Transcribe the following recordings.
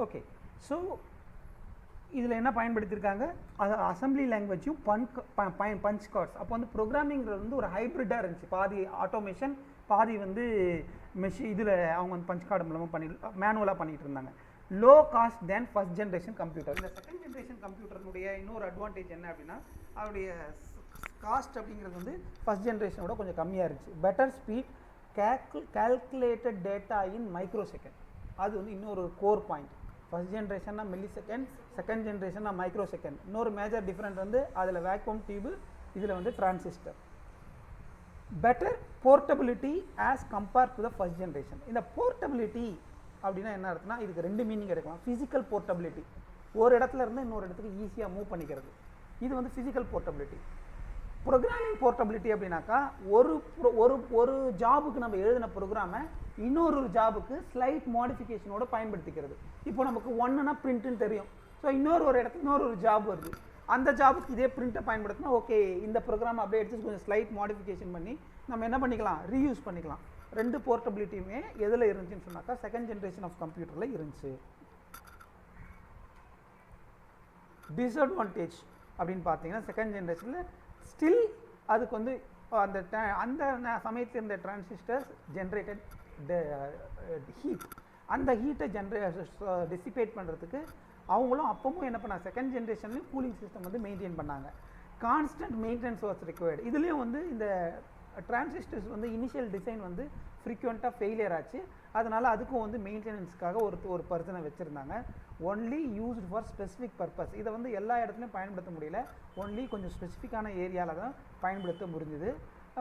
Okay, so இதில் என்ன பயன்படுத்தியிருக்காங்க, அது அசம்பிளி லாங்குவேஜும் பஞ்ச் கார்ட்ஸ். அப்போ வந்து ப்ரோக்ராமிங்கிறது வந்து ஒரு ஹைப்ரிட்டாக இருந்துச்சு, பாதி ஆட்டோமேஷன் பாதி வந்து இதில் அவங்க வந்து பஞ்ச் கார்டு மூலமாக மேனுவலாக பண்ணிகிட்டு இருந்தாங்க. லோ காஸ்ட் தேன் ஃபர்ஸ்ட் ஜென்ரேஷன் கம்ப்யூட்டர். இந்த செகண்ட் ஜென்ரேஷன் கம்ப்யூட்டருடைய இன்னொரு அட்வான்டேஜ் என்ன அப்படின்னா, அவருடைய காஸ்ட் அப்படிங்கிறது வந்து ஃபர்ஸ்ட் ஜென்ரேஷனோட கொஞ்சம் கம்மியாக இருந்துச்சு. Better speed, calculated data in microsecond. அது வந்து இன்னொரு கோர் பாயிண்ட். ஃபர்ஸ்ட் ஜென்ரேஷன்னா மில்லி செகண்ட், செகண்ட் ஜென்ரேஷன்னா மைக்ரோ செகண்ட். இன்னொரு மேஜர் டிஃப்ரெண்ட் வந்து அதில் வேக்யூம் டியூபு, இதில் வந்து transistor. Better portability as compared to the first generation. இந்த போர்ட்டபிலிட்டி அப்படின்னா என்ன அர்த்தம்னா, இதுக்கு ரெண்டு மீனிங் எடுக்கலாம். ஃபிசிக்கல் போர்ட்டபிலிட்டி, ஒரு இடத்துல இருந்து இன்னொரு இடத்துக்கு ஈஸியாக மூவ் பண்ணிக்கிறது, இது வந்து ஃபிசிக்கல் போர்ட்டபிலிட்டி. ப்ரோக்ராமிங் போர்ட்டபிலிட்டி அப்படின்னாக்கா, ஒரு ஜாபுக்கு நம்ம எழுதின ப்ரோக்ராமை இன்னொரு ஜாபுக்கு ஸ்லைட் மாடிஃபிகேஷனோட பயன்படுத்திக்கிறது. இப்போ நமக்கு ஒன்றுனா பிரிண்ட்டுன்னு தெரியும், ஸோ ஒரு இடத்துல இன்னொரு ஜாப் வருது, அந்த ஜாபுக்கு இதே பிரிண்ட்டை பயன்படுத்தினா ஓகே, இந்த ப்ரோக்ராம் அப்படியே எடுத்து கொஞ்சம் ஸ்லைட் மாடிஃபிகேஷன் பண்ணி நம்ம என்ன பண்ணிக்கலாம், ரீயூஸ் பண்ணிக்கலாம். ரெண்டு போர்ட்டபிலிட்டியுமே எதில் இருந்துச்சுன்னு சொன்னாக்கா செகண்ட் ஜென்ரேஷன் ஆஃப் கம்ப்யூட்டரில் இருந்துச்சு. டிஸ்அட்வான்டேஜ் அப்படின்னு பார்த்தீங்கன்னா, செகண்ட் ஜென்ரேஷனில் ஸ்டில் அதுக்கு வந்து அந்த சமயத்தில் இருந்த டிரான்சிஸ்டர்ஸ் ஜென்ரேட்டட் ஹீட், அந்த ஹீட்டை டிசிபேட் பண்ணுறதுக்கு அவங்களும் அப்பவும் என்ன பண்ணாங்க, செகண்ட் ஜென்ரேஷன்லேயும் கூலிங் சிஸ்டம் வந்து மெயின்டைன் பண்ணாங்க. Constant maintenance was required. இதுலேயும் வந்து இந்த டிரான்சிஸ்டர்ஸ் வந்து இனிஷியல் டிசைன் வந்து ஃப்ரீக்வெண்ட்டாக ஃபெயிலியர் ஆச்சு, அதனால் அதுக்கும் வந்து மெயின்டெனன்ஸ்க்காக ஒரு பர்சனை வச்சுருந்தாங்க. Only used for specific purpose. இதை வந்து எல்லா இடத்துலையும் பயன்படுத்த முடியல, ஒன்லி கொஞ்சம் ஸ்பெசிஃபிக்கான ஏரியாவில் தான் பயன்படுத்த முடிஞ்சுது.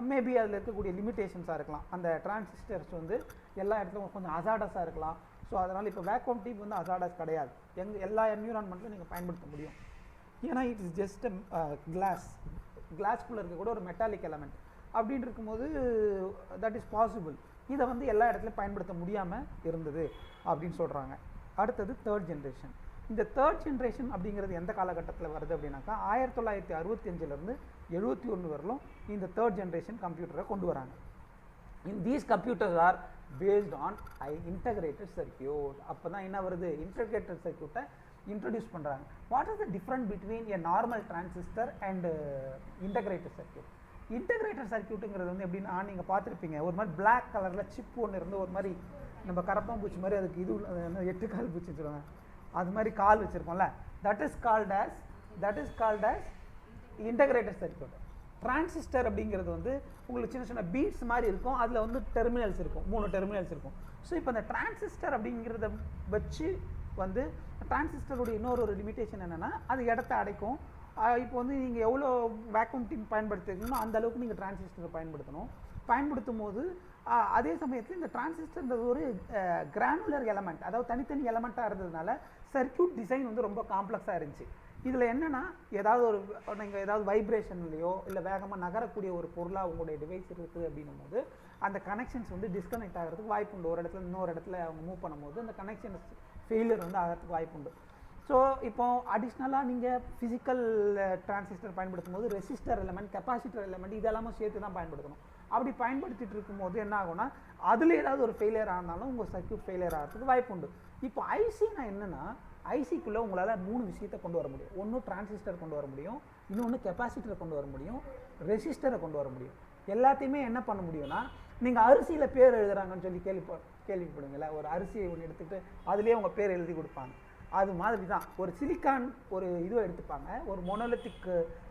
மேபி அதில் இருக்கக்கூடிய லிமிட்டேஷன்ஸாக இருக்கலாம், அந்த டிரான்சிஸ்டர்ஸ் வந்து எல்லா இடத்துலையும் கொஞ்சம் அசாடஸாக இருக்கலாம். ஸோ அதனால் இப்போ வேக்யூம் டியூப் வந்து அசாடஸ் கிடையாது, எல்லா என்விரான்மெண்ட்லையும் நீங்கள் பயன்படுத்த முடியும். ஏன்னா இட் இஸ் ஜஸ்ட் கிளாஸ்குள்ளே இருக்கக்கூட ஒரு மெட்டாலிக் எலமெண்ட் அப்படின்னு இருக்கும்போது தட் இஸ் பாசிபிள். இதை வந்து எல்லா இடத்துலையும் பயன்படுத்த முடியாமல் இருந்தது அப்படின்னு சொல்கிறாங்க. அடுத்தது தேர்ட் ஜென்ரேஷன். இந்த தேர்ட் ஜென்ரேஷன் அப்படிங்கிறது எந்த காலகட்டத்தில் வருது அப்படின்னாக்கா, 1965 71 வரலும் இந்த தேர்ட் ஜென்ரேஷன் கம்ப்யூட்டரை கொண்டு வராங்க. These computers are based on integrated circuit. அப்போ தான் என்ன வருது, இன்டகிரேட்டட் சர்க்யூட்டை இன்ட்ரடியூஸ் பண்ணுறாங்க. What is the different between a normal transistor and integrated circuit? Integrated சர்க்யூட்டுங்கிறது வந்து எப்படின்னா, நீங்கள் பார்த்துருப்பீங்க, ஒரு மாதிரி பிளாக் கலரில் சிப் ஒன்று இருந்து ஒரு மாதிரி நம்ம கரப்பாம்பூச்சி மாதிரி அதுக்கு இது 8 கால் பூச்சி வச்சுருவாங்க, அது மாதிரி கால் வச்சுருக்கோம்ல, that is called as integrated circuit. Transistor அப்படிங்கிறது வந்து உங்களுக்கு சின்ன சின்ன பீட்ஸ் மாதிரி இருக்கும், அதில் வந்து டெர்மினல்ஸ் இருக்கும், 3 டெர்மினல்ஸ் இருக்கும். ஸோ இப்போ இந்த டிரான்சிஸ்டர் அப்படிங்கிறத வச்சு வந்து டிரான்சிஸ்டருடைய இன்னொரு லிமிட்டேஷன் என்னென்னா, அது இடத்த அடைக்கும். இப்போ வந்து நீங்கள் எவ்வளோ வேக்யூம் டியூப் பயன்படுத்துறீங்களோ அந்த அளவுக்கு நீங்கள் டிரான்சிஸ்டரை பயன்படுத்தும் போது அதே சமயத்தில் இந்த டிரான்சிஸ்டர்ன்றது ஒரு கிரானுலர் எலமெண்ட், அதாவது தனித்தனி எலமெண்ட்டாக இருந்ததுனால சர்க்யூட் டிசைன் வந்து ரொம்ப காம்ப்ளெக்ஸாக இருந்துச்சு. இதில் என்னென்னா, நீங்கள் ஏதாவது வைப்ரேஷன்லையோ இல்லை வேகமாக நகரக்கூடிய ஒரு பொருளாக உங்களுடைய டிவைஸ் இருக்குது அப்படின்னும் போது அந்த கனெக்ஷன்ஸ் வந்து டிஸ்கனெக்ட் ஆகிறதுக்கு வாய்ப்பு உண்டு. ஒரு இடத்துல இன்னொரு இடத்துல அவங்க மூவ் பண்ணும்போது அந்த கனெக்ஷன் ஃபெயிலியர் வந்து ஆகிறதுக்கு வாய்ப்பு உண்டு. ஸோ இப்போ அடிஷ்னலாக நீங்கள் ஃபிசிக்கல் டிரான்சிஸ்டர் பயன்படுத்தும் போது ரெசிஸ்டர் எலமெண்ட், கெப்பாசிட்டர் எலமெண்ட் இதெல்லாமே சேர்த்து தான் பயன்படுத்தணும். அப்படி பயன்படுத்திட்டு இருக்கும்போது என்ன ஆகும்னா, அதில் ஏதாவது ஒரு ஃபெயிலியர் ஆனாலும் உங்கள் சர்க்யூட் ஃபெயிலியர் ஆகிறதுக்கு வாய்ப்பு உண்டு. இப்போ ஐசினா என்னென்னா, ஐசிக்குள்ளே உங்களால் 3 விஷயத்தை கொண்டு வர முடியும். ஒன்று டிரான்சிஸ்டர் கொண்டு வர முடியும், இன்னொன்று கெப்பாசிட்டரை கொண்டு வர முடியும், ரெசிஸ்டரை கொண்டு வர முடியும். எல்லாத்தையுமே என்ன பண்ண முடியும்னா, நீங்கள் அரிசியில் பேர் எழுதுறாங்கன்னு சொல்லி கேள்விப்படுங்களா, ஒரு அரிசியை ஒன்று எடுத்துகிட்டு அதுலேயே உங்கள் பேர் எழுதி கொடுப்பாங்க. அது மாதிரி தான் ஒரு சிலிக்கான் ஒரு இதுவை எடுத்துப்பாங்க, ஒரு மொனோலித்திக்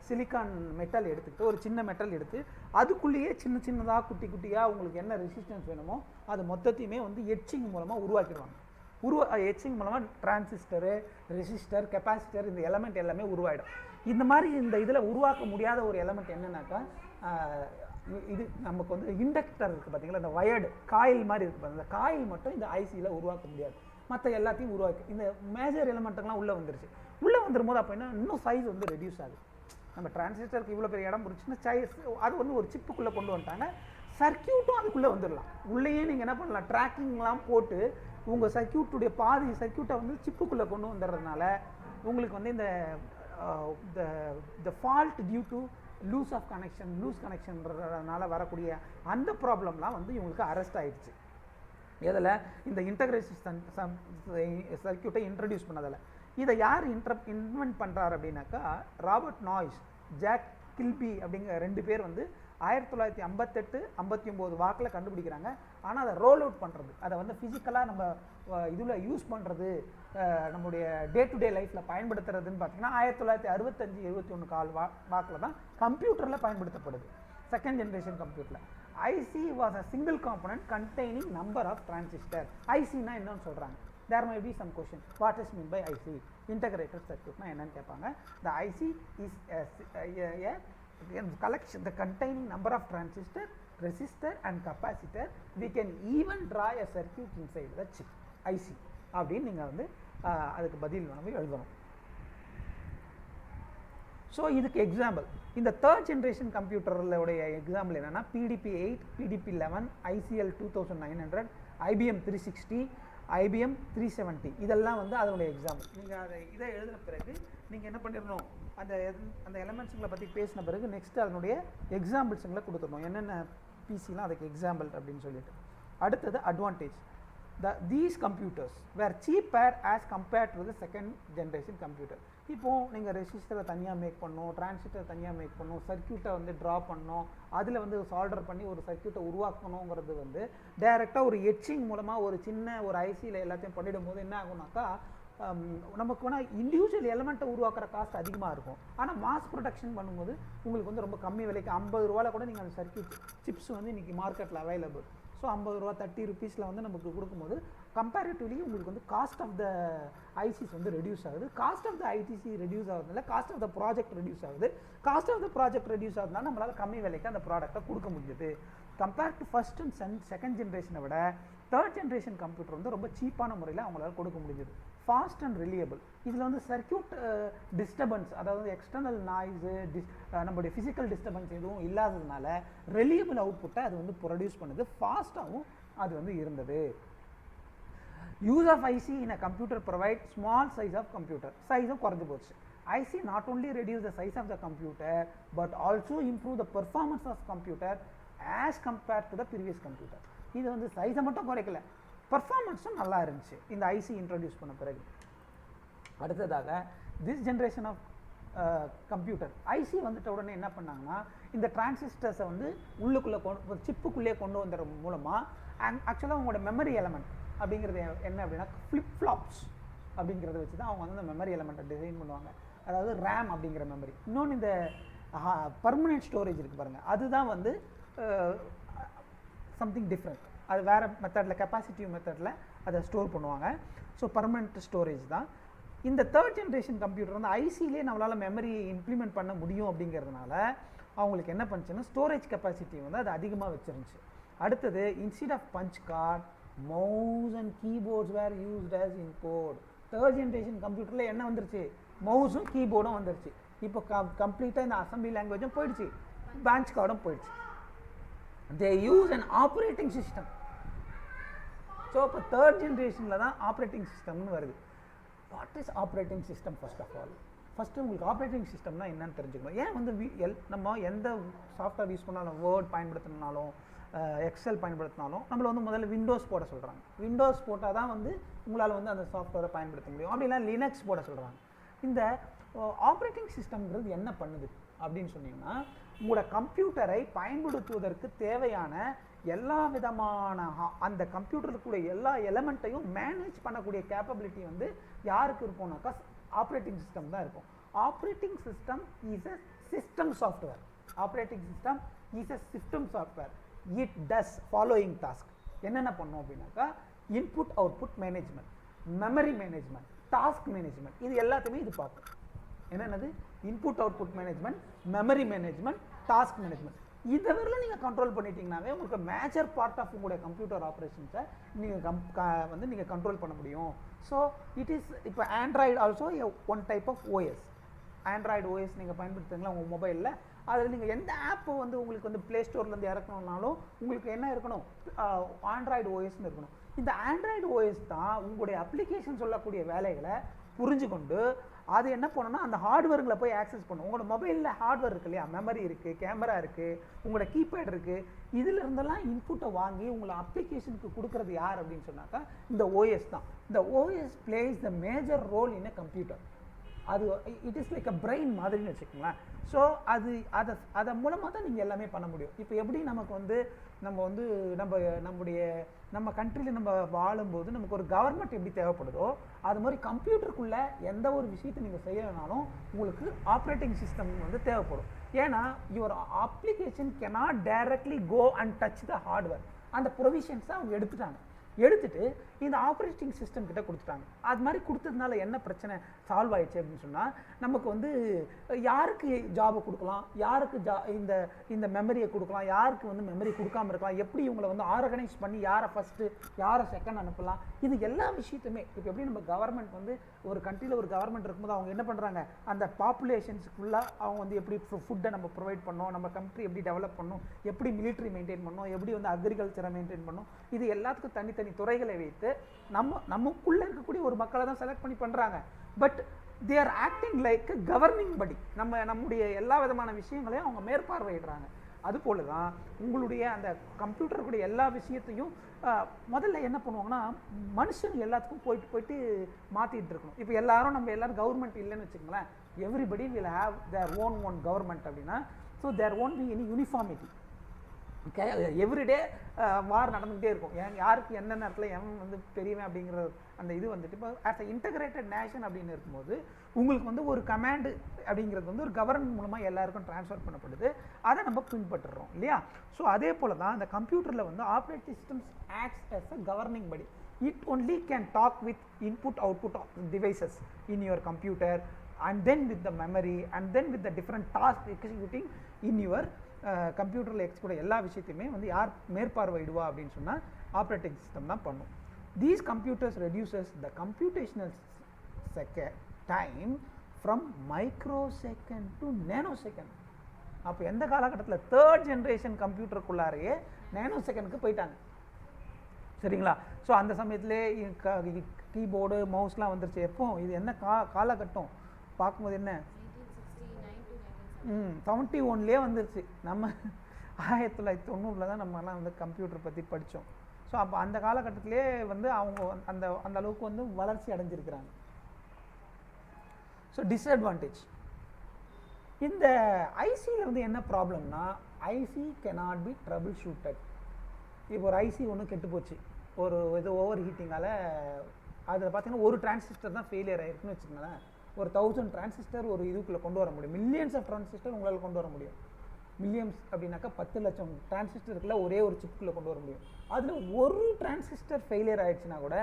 சிலிக்கான் மெட்டல் எடுத்துக்கிட்டு ஒரு சின்ன மெட்டல் எடுத்து அதுக்குள்ளேயே சின்னதாக குட்டி குட்டியாக உங்களுக்கு என்ன ரெசிஸ்டன்ஸ் வேணுமோ அது மொத்தத்தையுமே வந்து எட்சிங் மூலமாக உருவாக்கிடுவாங்க. எட்சிங் மூலமாக டிரான்சிஸ்டரு, ரெசிஸ்டர், கெப்பாசிட்டர் இந்த எலமெண்ட் எல்லாமே உருவாயிடும். இந்த மாதிரி இந்த இதில் உருவாக்க முடியாத ஒரு எலமெண்ட் என்னன்னாக்கா, இது நமக்கு வந்து இண்டக்டர் இருக்குது பார்த்தீங்களா, இந்த வயர்டு காயில் மாதிரி இருக்குது பார்த்தீங்களா, அந்த காயில் மட்டும் இந்த ஐசியில் உருவாக்க முடியாது, மற்ற எல்லாத்தையும் உருவாக்கி இந்த மேஜர் எலமெண்ட்டுக்கெலாம் உள்ளே வந்துருச்சு. உள்ளே வந்துரும்போது அப்போ என்ன, இன்னும் சைஸ் வந்து ரெடியூஸ் ஆகுது. நம்ம டிரான்சிஸ்டருக்கு இவ்வளோ பெரிய இடம் இருந்துச்சுன்னா சைஸ் அது வந்து ஒரு சிப்புக்குள்ளே கொண்டு வந்துட்டாங்க, சர்க்யூட்டும் அதுக்குள்ளே வந்துடலாம். உள்ளேயே நீங்கள் என்ன பண்ணலாம், ட்ராக்கிங்லாம் போட்டு உங்கள் சர்க்யூட்டுடைய பாதி சர்க்யூட்டை வந்து சிப்புக்குள்ளே கொண்டு வந்துடுறதுனால உங்களுக்கு வந்து இந்த ஃபால்ட் டியூ டு லூஸ் கனெக்ஷன்றதுனால வரக்கூடிய அந்த ப்ராப்ளம்லாம் வந்து இவங்களுக்கு அரெஸ்ட் ஆயிடுச்சு. இதில் இந்த இன்டகிரேஷன் சர்க்கியூட்டை இன்ட்ரடியூஸ் பண்ணதில். இதை யார் இன்வென்ட் பண்ணுறாரு அப்படின்னாக்கா ராபர்ட் நாய்ஸ், ஜாக் கில்பி அப்படிங்கிற 2 பேர் வந்து 1958 59 வாக்கில் கண்டுபிடிக்கிறாங்க. ஆனால் அதை ரோல் அவுட் பண்ணுறது, அதை வந்து ஃபிசிக்கலாக நம்ம இதில் யூஸ் பண்ணுறது, நம்முடைய டே டு டே லைஃப்பில் பயன்படுத்துறதுன்னு பார்த்தீங்கன்னா 1965 71 வாக்கில் தான் கம்ப்யூட்டரில் பயன்படுத்தப்படுது. செகண்ட் ஜென்ரேஷன் கம்ப்யூட்டரில் IC was a single component containing number of transistor. ஐசினா என்னன்னு சொல்கிறாங்க. There may be some question. What is meant by IC? Integrated circuit na enna kepanga. The IC is a collection, the containing number of transistor, resistor and capacitor. We can even draw a circuit inside the chip. IC அப்படினு நீங்க வந்து அதுக்கு பதில் நம்ம எழுதணும். So இதுக்கு example இந்த third generation கம்ப்யூட்டருடைய example என்னென்னா PDP-8, PDP-11, ICL 2900, IBM 360, IBM 370 இதெல்லாம் வந்து அதனுடைய எக்ஸாம்பிள். நீங்கள் இதை எழுதின பிறகு நீங்கள் என்ன பண்ணிடணும், அந்த எலமெண்ட்ஸுங்களை பற்றி பேசின பிறகு நெக்ஸ்ட் அதனுடைய எக்ஸாம்பிள்ஸுங்களை கொடுத்துடணும், என்னென்ன பிசிலாம் அதுக்கு எக்ஸாம்பிள் அப்படின்னு சொல்லிட்டு. அடுத்தது advantage. These computers were cheaper as compared to the second generation computer. இப்போது நீங்கள் ரெசிஸ்டரை தனியாக மேக் பண்ணணும், டிரான்சிஸ்டரை தனியாக மேக் பண்ணணும், சர்க்கியூட்டை வந்து ட்ரா பண்ணணும், அதில் வந்து சால்டர் பண்ணி ஒரு சர்க்கியூட்டை உருவாக்கணுங்கிறது வந்து டைரெக்டாக ஒரு எட்சிங் மூலமாக ஒரு சின்ன ஒரு ஐசியில் எல்லாத்தையும் பண்ணிடும் போது என்ன ஆகுனாக்கா நமக்கு வேணால் இண்டிவிஜுவல் எலமெண்ட்டை உருவாக்குற காஸ்ட் அதிகமாக இருக்கும். ஆனால் மாஸ் ப்ரொடக்ஷன் பண்ணும்போது உங்களுக்கு வந்து ரொம்ப கம்மி விலைக்கு 50 ரூபாயில் கூட நீங்கள் அந்த சர்க்கியூட் சிப்ஸ் வந்து இன்றைக்கி மார்க்கெட்டில் அவைலபிள். ஸோ 50 ரூபா 30 ருபீஸில் வந்து நமக்கு கொடுக்கும்போது கம்பேரிட்டிவ்லி உங்களுக்கு வந்து காஸ்ட் ஆஃப் த ஐசிஸ் வந்து ரெடியூஸ் ஆகுது. Cost of the IDC reduce ஆகுதுனால cost of the project reduce ஆகுது. Cost of the project reduce ஆகுதுனால நம்மளால் கம்மி விலைக்கு அந்த ப்ராடக்ட்டை கொடுக்க முடியுது. Compare to first and second ஜென்ரேஷனை விட தேர்ட் ஜென்ரேஷன் கம்ப்யூட்டர் வந்து ரொம்ப சீப்பான முறையில் அவங்களால கொடுக்க முடிஞ்சது. Fast and reliable. இதில் வந்து சர்க்கியூட் டிஸ்டர்பன்ஸ், அதாவது எக்ஸ்டர்னல் நாய்ஸு, நம்மளுடைய ஃபிசிக்கல் டிஸ்டர்பன்ஸ் எதுவும் இல்லாததுனால ரிலியபிள் அவுட்புட்டை அது வந்து ப்ரொடியூஸ் பண்ணுது. ஃபாஸ்ட்டாகவும் அது வந்து இருந்தது. Use of IC in a computer provide small size of computer. சைஸும் குறைஞ்சு போச்சு. IC not only reduce the size of the computer but also improve the performance of computer as compared to the previous computer. இது வந்து சைஸை மட்டும் குறைக்கல, பர்ஃபார்மன்ஸும் நல்லா இருந்துச்சு இந்த ஐசி இன்ட்ரடியூஸ் பண்ண பிறகு. அடுத்ததாக this generation of computer IC வந்துட்ட உடனே என்ன பண்ணாங்கன்னா இந்த டிரான்சிஸ்டர்ஸை வந்து உள்ளுக்குள்ளே சிப்புக்குள்ளேயே கொண்டு வந்தது மூலமாக ஆக்சுவலாக உங்களோட மெமரி எலமெண்ட் அப்படிங்கிறது என்ன அப்படின்னா ஃப்ளிப் ஃப்ளாப்ஸ் அப்படிங்கிறத வச்சு தான் அவங்க வந்து அந்த மெமரி எலமெண்ட்டை டிசைன் பண்ணுவாங்க. அதாவது ரேம் அப்படிங்கிற மெமரி. இன்னொன்று இந்த பர்மனெண்ட் ஸ்டோரேஜ் இருக்குது பாருங்கள், அதுதான் வந்து சம்திங் டிஃப்ரெண்ட். அது வேறு மெத்தடில் கெப்பாசிட்டிவ் மெத்தடில் அதை ஸ்டோர் பண்ணுவாங்க. ஸோ பர்மனெண்ட் ஸ்டோரேஜ் தான். இந்த தேர்ட் ஜென்ரேஷன் கம்ப்யூட்டர் வந்து ஐசிலே நம்மளால் மெமரி இம்ப்ளிமெண்ட் பண்ண முடியும் அப்படிங்கிறதுனால அவங்களுக்கு என்ன பண்ணுச்சுன்னா ஸ்டோரேஜ் கெப்பாசிட்டி வந்து அது அதிகமாக வச்சுருந்துச்சு. அடுத்தது instead of punch card mouse and keyboards were used as in code. Third generation கம்ப்யூட்டரில் என்ன வந்துருச்சு, மவுஸும் கீபோர்டும் வந்துருச்சு. இப்போ கம்ப்ளீட்டாக இந்த அசம்பிளி லாங்குவேஜும் போயிடுச்சு, பஞ்ச் கார்டும் போயிடுச்சு. They use an operating system. So இப்போ தேர்ட் ஜென்ரேஷனில் தான் ஆப்ரேட்டிங் சிஸ்டம்னு வருது. What is operating system? First of all first உங்களுக்கு ஆப்ரேட்டிங் சிஸ்டம்னா என்னன்னு தெரிஞ்சுக்கணும். ஏன் வந்து நம்ம எந்த சாஃப்ட்வேர் யூஸ் பண்ணாலும், வேர்ட் பயன்படுத்தினாலும், எக்ஸல் பயன்படுத்தினாலும் நம்மளை வந்து முதல்ல விண்டோஸ் போட சொல்கிறாங்க. விண்டோஸ் போட்டால் தான் வந்து உங்களால் வந்து அந்த சாஃப்ட்வேரை பயன்படுத்த முடியும். அப்படின்னா லினக்ஸ் போட சொல்கிறாங்க. இந்த ஆப்ரேட்டிங் சிஸ்டம்ங்கிறது என்ன பண்ணுது அப்படின்னு சொன்னீங்கன்னா உங்களோட கம்ப்யூட்டரை பயன்படுத்துவதற்கு தேவையான எல்லா விதமான அந்த கம்ப்யூட்டருக்குள்ள எல்லா எலமெண்ட்டையும் மேனேஜ் பண்ணக்கூடிய கேப்பபிலிட்டி வந்து யாருக்கு இருக்கும்னாக்கா ஆப்ரேட்டிங் சிஸ்டம் தான் இருக்கும். Operating system is a system software. Operating system is a system software. It does following task. என்னென்ன பண்ணும் அப்படின்னாக்கா input output management, memory management, task management, இது எல்லாத்தையுமே இது பார்க்கும். என்னென்னது? Input output management, memory management, task management. இதை வரல நீங்கள் கண்ட்ரோல் பண்ணிட்டீங்கன்னாவே உங்களுக்கு மேஜர் பார்ட் ஆஃப் உங்களுடைய கம்ப்யூட்டர் ஆப்ரேஷன்ஸை நீங்கள் வந்து நீங்கள் கண்ட்ரோல் பண்ண முடியும். ஸோ இட் இஸ் இப்போ Android also one type of OS. Android OS நீங்கள் பயன்படுத்துங்களா உங்கள் மொபைலில், அதில் நீங்கள் எந்த ஆப்பு வந்து உங்களுக்கு வந்து ப்ளே ஸ்டோர்லேருந்து இறக்கணுன்னாலும் உங்களுக்கு என்ன இருக்கணும், ஆண்ட்ராய்டு ஓஎஸ்ன்னு இருக்கணும். இந்த ஆண்ட்ராய்டு ஓஎஸ் தான் உங்களுடைய அப்ளிகேஷன் சொல்லக்கூடிய வேலைகளை புரிஞ்சு கொண்டு அது என்ன பண்ணணும்னா அந்த ஹார்ட்வேர்களை போய் ஆக்சஸ் பண்ணும். உங்களோட மொபைலில் ஹார்ட்வேர் இருக்கு இல்லையா, மெமரி இருக்குது, கேமரா இருக்குது, உங்களோட கீபேட் இருக்குது, இதில் இருந்தெல்லாம் இன்புட்டை வாங்கி உங்களை அப்ளிகேஷனுக்கு கொடுக்குறது யார் அப்படின்னு சொன்னாக்கா இந்த ஓஎஸ் தான். இந்த OS plays the major role in a computer. அது it is like a brain மாதிரின்னு வச்சுக்கோங்களேன். ஸோ அதை மூலமாக தான் நீங்கள் எல்லாமே பண்ண முடியும். இப்போ எப்படி நமக்கு வந்து நம்ம கண்ட்ரியில் நம்ம வாழும்போது நமக்கு ஒரு கவர்மெண்ட் எப்படி தேவைப்படுதோ அது மாதிரி கம்ப்யூட்டருக்குள்ளே எந்த ஒரு விஷயத்தை நீங்கள் செய்யணும்னாலும் உங்களுக்கு ஆப்ரேட்டிங் சிஸ்டம் வந்து தேவைப்படும். ஏன்னா your application cannot directly go and touch the hardware. அந்த ப்ரொவிஷன்ஸை அவங்க எடுத்துட்டு இந்த ஆப்ரேட்டிங் சிஸ்டம் கிட்ட கொடுத்துட்டாங்க. அது மாதிரி கொடுத்ததுனால என்ன பிரச்சனை சால்வ் ஆயிடுச்சு அப்படின்னு சொன்னால், நமக்கு வந்து யாருக்கு ஜாபை கொடுக்கலாம், யாருக்கு இந்த மெமரியை கொடுக்கலாம், யாருக்கு வந்து மெமரி கொடுக்காம இருக்கலாம், எப்படி இவங்களை வந்து ஆர்கனைஸ் பண்ணி யாரை ஃபஸ்ட்டு யாரை செகண்ட் அனுப்பலாம், இது எல்லா விஷயத்துமே. இப்போ எப்படி நம்ம கவர்மெண்ட் வந்து ஒரு கண்ட்ரியில் ஒரு கவர்மெண்ட் இருக்கும்போது அவங்க என்ன பண்ணுறாங்க, அந்த பாப்புலேஷன்ஸுக்குள்ளாக அவங்க வந்து எப்படி ஃபுட்டை நம்ம ப்ரொவைட் பண்ணோம், நம்ம கண்ட்ரி எப்படி டெவலப் பண்ணோம், எப்படி மிலிட்ரி மெயின்டைன் பண்ணோம், எப்படி வந்து அக்ரிகல்ச்சரை மெயின்டைன் பண்ணோம், இது எல்லாத்துக்கும் தனித்தனி துறைகளை வைத்து நமக்குள்ள இருக்கக்கூடிய ஒரு மக்களை தான் செலக்ட் பண்ணி பண்றாங்க. But they are acting like a governing body. நம்முடைய எல்லா விதமான விஷயங்களையும் அவங்க மேற்பார்வையிடுறாங்க. அதுபோல தான் உங்களுடைய அந்த கம்ப்யூட்டருடைய எல்லா விஷயத்தையும் முதல்ல என்ன பண்ணுவாங்கன்னா மனுஷன் எல்லாத்துக்கும் போயிட்டு மாற்றிட்டு இருக்கணும். இப்போ நம்ம எல்லாரும் கவர்மெண்ட் இல்லைன்னு வச்சுக்கோங்களேன், everybody will have their own government அப்படின்னா, so there won't be any uniformity. Okay, everyday war நடந்துகிட்டே இருக்கும். யாருக்கு எந்த நேரத்தில் எவன் வந்து பெரியவன் அப்படிங்கிற அந்த இது வந்துட்டு இப்போ ஆஸ் அ இன்டகிரேட்டட் நேஷன் அப்படின்னு இருக்கும்போது உங்களுக்கு வந்து ஒரு கமாண்டு அப்படிங்கிறது வந்து ஒரு கவர்மெண்ட் மூலமாக எல்லாருக்கும் ட்ரான்ஸ்ஃபர் பண்ணப்படுது. அதை நம்ம பின்பற்றுறோம் இல்லையா. ஸோ அதே போல் தான் அந்த கம்ப்யூட்டரில் வந்து operating systems acts as a governing body. It only can talk with input output devices in your computer and then with the memory and then with the different tasks executing in your கம்ப்யூட்டரில் எக்ஸ்கூட எல்லா விஷயத்தையுமே வந்து யார் மேற்பார்வையிடுவா அப்படின்னு சொன்னால் operating system தான் பண்ணும். These computers reduces the computational time from micro second to nano second. அப்போ எந்த காலகட்டத்தில் தேர்ட் ஜென்ரேஷன் கம்ப்யூட்டருக்குள்ளாரையே நேனோ செகண்டுக்கு போயிட்டாங்க, சரிங்களா. ஸோ அந்த சமயத்திலே கீபோர்டு மவுஸ்லாம் வந்துருச்சு. எப்போ இது என்ன காலகட்டம் பார்க்கும்போது என்ன 71லேயே வந்துருச்சு. நம்ம 1990 தான் நம்மலாம் வந்து கம்ப்யூட்டர் பற்றி படித்தோம். ஸோ அப்போ அந்த காலகட்டத்திலே வந்து அவங்க அந்த அளவுக்கு வந்து வளர்ச்சி அடைஞ்சிருக்கிறாங்க. ஸோ டிஸ்அட்வான்டேஜ் இந்த ஐசியில் வந்து என்ன ப்ராப்ளம்னா, IC cannot be trouble shooted. இப்போ ஒரு ஐசி ஒன்று கெட்டு போச்சு, ஒரு இது ஓவர் ஹீட்டிங்கால் அதில் பார்த்தீங்கன்னா ஒரு டிரான்சிஸ்டர் தான் ஃபெயிலியர் ஆகிருக்குன்னு வச்சுக்கோங்களேன். ஒரு 1000 டிரான்சிஸ்டர் ஒரு இதுக்குள்ளே கொண்டு வர முடியும், மில்லியன்ஸ் ஆஃப் டிரான்சிஸ்டர் உங்களால் கொண்டு வர முடியும். மில்லியன்ஸ் அப்படின்னாக்கா 10 லட்சம் டிரான்சிஸ்டருக்குள்ள ஒரே ஒரு சிப்புக்குள்ளே கொண்டு வர முடியும். அதில் ஒரு டிரான்சிஸ்டர் ஃபெயிலியர் ஆகிடுச்சுன்னா கூட